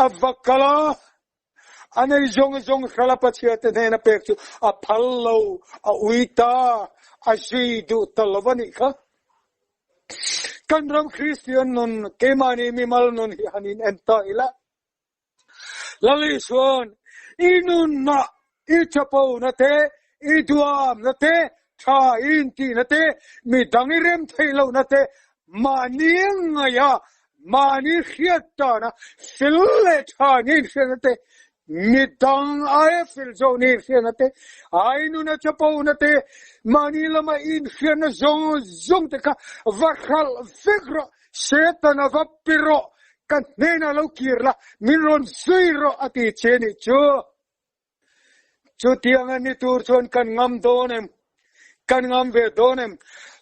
avakala anay jong khala pachiat na pekchu a phallo a uita a jidu talawani kha Kanram Christian nun kemani mimal nun hanin enta ila laliswan inun na ichapo na te iduam na te tha inti na te mi dangirem thailo na te maning ya mani khiat ta na fil le tha ni khiate midang ay fil zo ni khiate ay nu na chapo na te mani lama in khiana zong te ka vakhal fikra setan avapiro kan nena lo kirla minron zero ati cheni chu tiang ni tur chon kan ngam donem kan ngam ve donem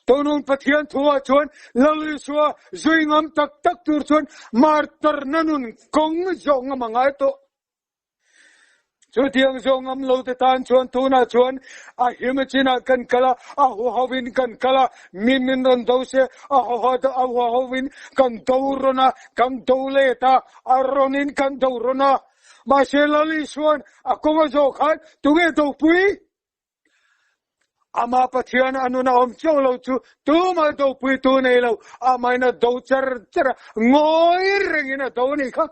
tonun pathian thua chon lalu suwa zui ngam tak tur chon martar nanun kong zong mangai to chu tiang zong ngam lo te tan chon tuna chon a himachina kan kala a hovin kan kala min ron dose a hovin kan dourona kan doleta aronin kan dourona ma selali suan akoma zo khan tuge do pui ama pathian anuna om cholo chu tu ma do pui tu nei lo amai na do char ngoi ringina do ni kha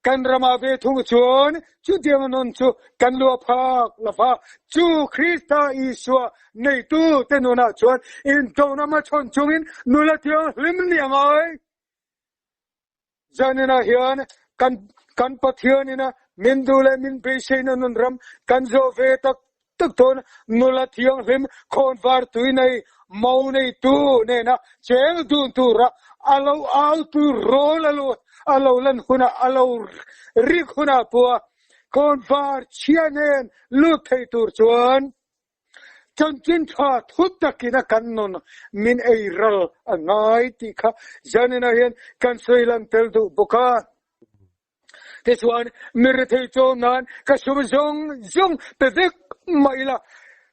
kan rama ve thung chuan chu diang non chu kan lo phak la pha chu Krista Iswa nei tu tenuna chuan in do na ma chon chungin nula thiang lim niang ai janina hian kan pathian ina min dule min pe sein non ram kan zo ve tak ton nula thiang lim khon var tui nei mau nei tu ne na cheng dun tu ra alo au tu rol alo lan huna alo ri huna pua khon var chianen lu thei tur chuan chankin tha thut takina kan non min ei ral angai ti kha janina hian kan soilam tel du boka this one mirthei chonan ka sum zong pedik maila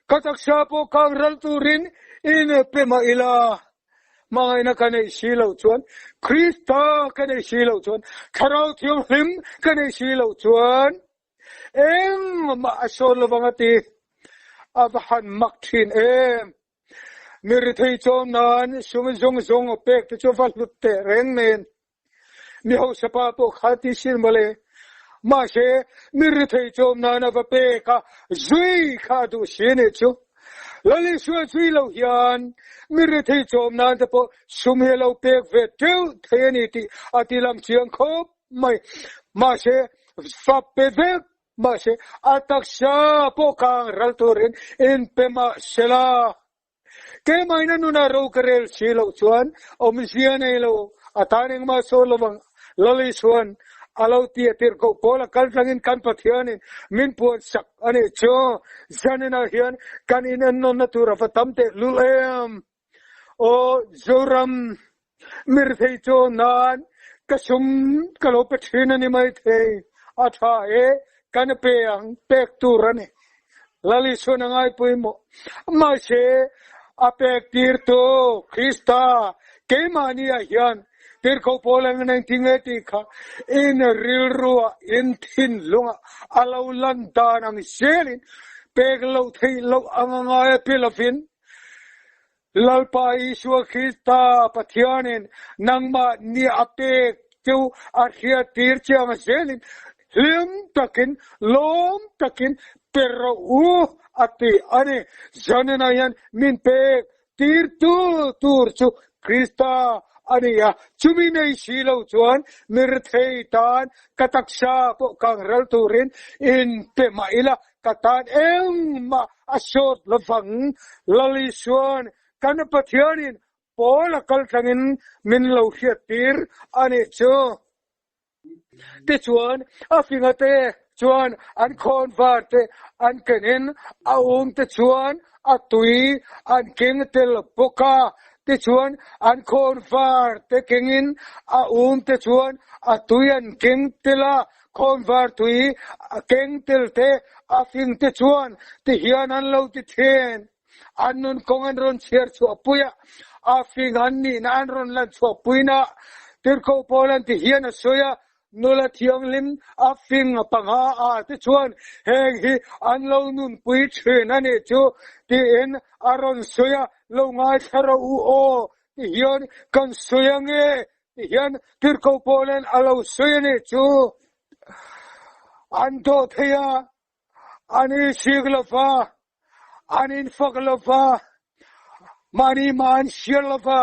katak sapo kang ral turin in pe maila mai na kanai silo chuan Krista kanai silo chuan tharau thiam hlim kanai silo chuan em ma asol lawangati abahan maktin em mirthei chonan sum zong pek te chofal lutte rengmen mi ho sapa po khati sin male ma she mirthei chonan ava pe ka zui kha du sine chu lali shua zui lo hian mirthei chonan te po sum he lo pek ve tel theni ti atilam chiang khop mai ma she fa pe ve ma she ataksha po kang ralturin in pema shela ke maina nuna ro karel silo chuan omisiane lo ataning ma solowang lali chuan alo ti atir ko pola kal langin kan pathianin min puan sak ane cho janena hian kan inan non natura fatamte lulem o zoram mirthei cho nan kasum kalo pathina ni mai the atha e kan peang pek turane lali sunangai puimo ma se apek tirto Krista ke mania hian tir ko polang nang tingeti kha in real ruwa in thin lunga alo landan ang selin pek lo thei lo angai pilafin lalpa Iswa Krista pathianin nangma ni apek chu arhia tir chiang selin lim takin lom takin pero ati ane janena yan min pek tir tur chu Krista ania chuminei silo chuan mirthei tan kataksha po kang ral turin in pe maila katan ma asot lawang lali suan kan pathianin pola kal tangin min lo hiatir ani chu te chuan afingate chuan an khon varte an kenin aum te chuan atui an king tel poka te chuan an khon varte kengin aum te chuan atui an king tela khon var tui keng tel te afing te chuan te hian an lo ti then an nun kong an ron cher chu apuya afing an ni na an ron lan chu puina tir ko polan ti hian a soya nula thiang lim afing panga a te chuan heng hi an lo nun pui thrin ani chu ti in aron soya lo ngai tharo u o ti hian kan soya nge ti hian tir ko polen alo soya ni chu an do thea ani siglafa anin faklafa mani man shirlafa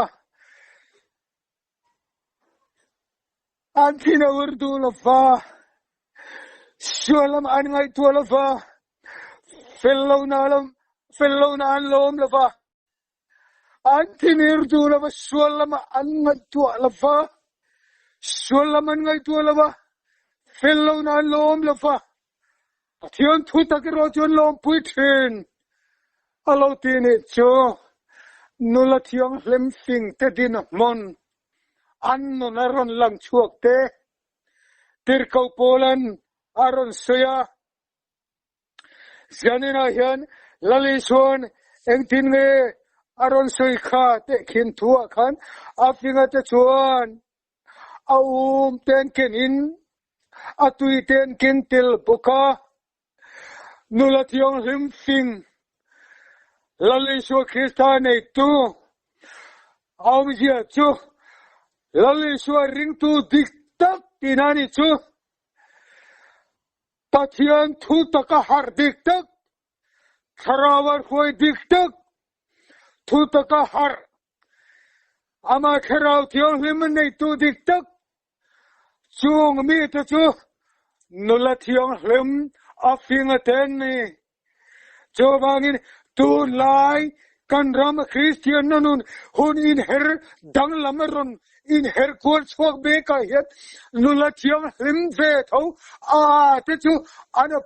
Antina urdu lafa. Shulam an ngay tu lafa. Fellow na anlom lafa. Antina urdu lafa. Shulam an ngay tu lafa. Shulam an ngay tu lafa. Fellow na anlom lafa. Atiyan tu takirojon lom puitin. Alaw tinit jo. Nulatiyang lemsing te din mon. Anno naron lang chuak te. Tirkaw polan aron suya. Zanina yan laliswan eng tinge aron suy ka te kintua kan. Afinga te chuan. Ten kenin. Atui ten kintil buka. Nulatiyang lemsing. Laliswa Kristane tu. Aumjia tu. Laliswa ring tu diktak tinani tu. Patian tu takahar diktak. Karawar huay diktak. Tu takahar. Ama karaw tiyong limanay tu diktak. Chung mi tu. Nulatiyang lim afingaten ni. Jobangin. Tu lai kan ram Christian nanun hun in her dang lamaron in her kuat swag beka yet nulatiang himve thau te chu ana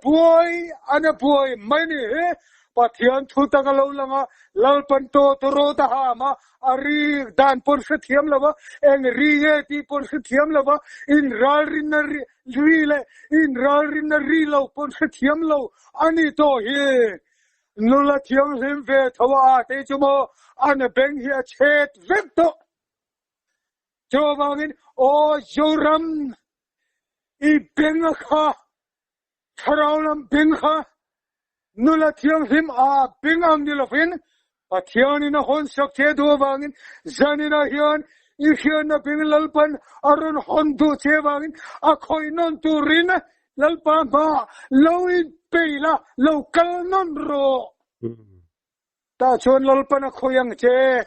boy mani he pathian thu takalo langa lalpan to ro ta ha ma ari dan por se thiam lava eng ri ge ti por se thiam lava in rin ri lo por se thiam lo ani to he Nulatiyang limve tawa te chumo ana beng hiya chet vekto. Jomangin o joram I benga ka. Tarawlam benga. Nulatiyang lim bengam nilafin. Patiyani na hon sakte duwangin. Zanina hiyan. Ihiyan na benglalpan aron hondo chewangin. Akoy non turin. Lalpa ma. Lawin Pela local non ro. Ta chon lalpan ako yang che.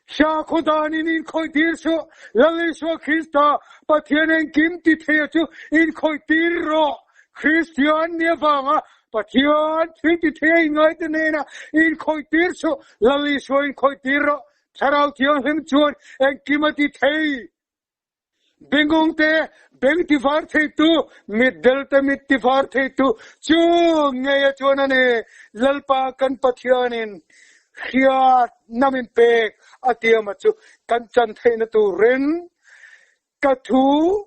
Siya ko danin in koy dirso. Laliswa Krista. Patiyanen kimti teyo in koy dirro. Christian niya vanga. Patiyan kimti teyo ngay tinena. In koy dirso. Laliswa in koy dirro. Taraw tiyan him chuan. En kimati teyo. Bengong te, beng tifar te tu, mit delta mit tifar te tu, chung ngaya chonane, lalpa kan patyanin, khiyat namin pek, atiyamachu, kanchan te na tu rin, katu,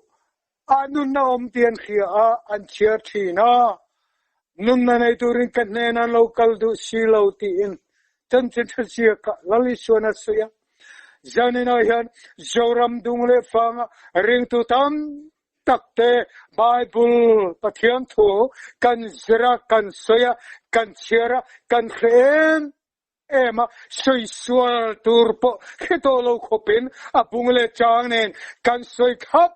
anun na omtiyan khiya, anchir china, nung nanay tu rin kanena local du silaw tiin, chanchin siya ka, laliswa suya. Zanina yan, Joram dungle fanga, ring tu tam, takte, Bible, patiyan tu, kan zira, kan soya, kan sira, kan khem, ema, soy sual turpo, kitolo kopin, abungle changnen, kan soy kap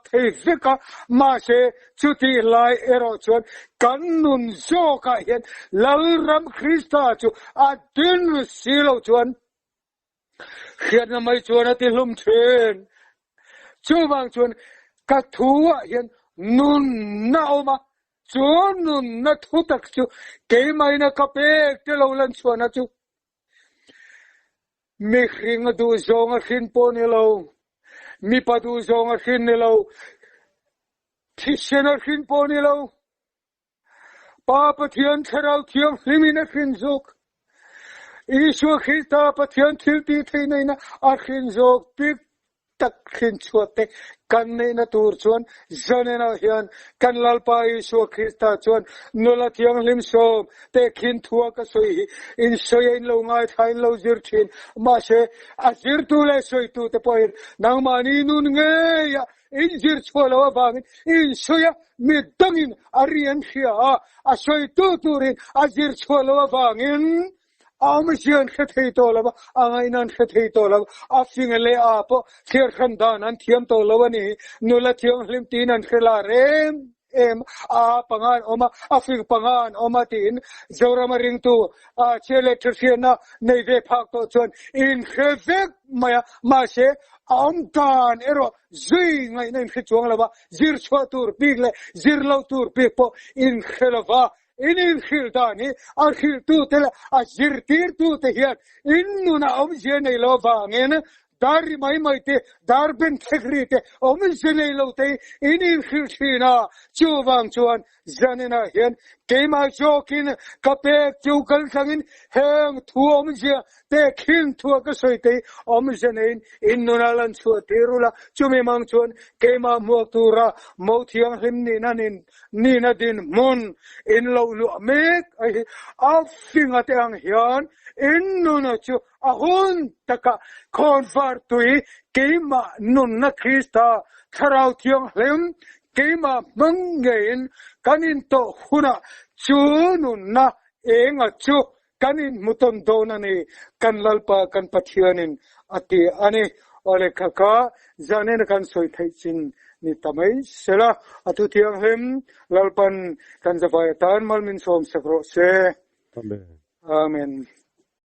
te vika, mashe, chuti lai erochon, kan nun zoka yan, lalram Krista chu, adin silo chuan, Khiat na may chuan at ilum chen. Chubang chuan katua yan nun na oma. Chuan nun na tutak chu. Kay may nakapek tilawlan chuan at chu. Mikring du zong akin po nilaw. Mi pa du zong akin nilaw. Tisyan akin po nilaw. Papatiyan taraw tiyang limin akin zok. Iswa Krista patyan tilti tinay na akin zog pik takin chuate kan na turchuan zanena yan kan lalpa Iswa Krista chuan nulat yang limsom te kin tua ka soy in soy in lo ngai thain lo zirchin ma se azir tu le soy tu te poir nang mani nun nge ya in zir chwala bangin in soya midangin arian khia a soy tu turin azir chwala bangin Amasian khetay tolaba, angainan khetay tolaba, afingale apo, sir khandan an thiam tolaba ni, nulat yung limtinan khilare, em pangan oma afing pangan oma tin zorama ring tu chele thirsiana nei ve phak to chon in khevek maya ma se amdan ero zui ngai nei khichuang laba zir chwa tur pik le zir lo tur pik po in khelava in khildani akhir tu tel azir tir tu te hian innuna om je nei lo va ngen dari mai te dar ben thegri te om je nei lo te in khilthina chuwang chuan zanena hian keima jokin kapek chukal thangin heng thuom je te khin thua ka soi te om je nei innuna lan chu tirula chumi mang chuan keima muak tura mo thiang him ni nanin ni na din mun in lo lu mek ai afing atang hian innuna chu ahun taka convertui keima nun na Krista tharau thiang hlem keima mangein kanin to huna chu nun na enga chu kanin muton dona ni kan lalpa kan pathianin ati ani ole kaka zanen kan soi thaichin ni tamai sela atu thiang hlem lalpan kan zawai tan malmin som sakro se Amen. amen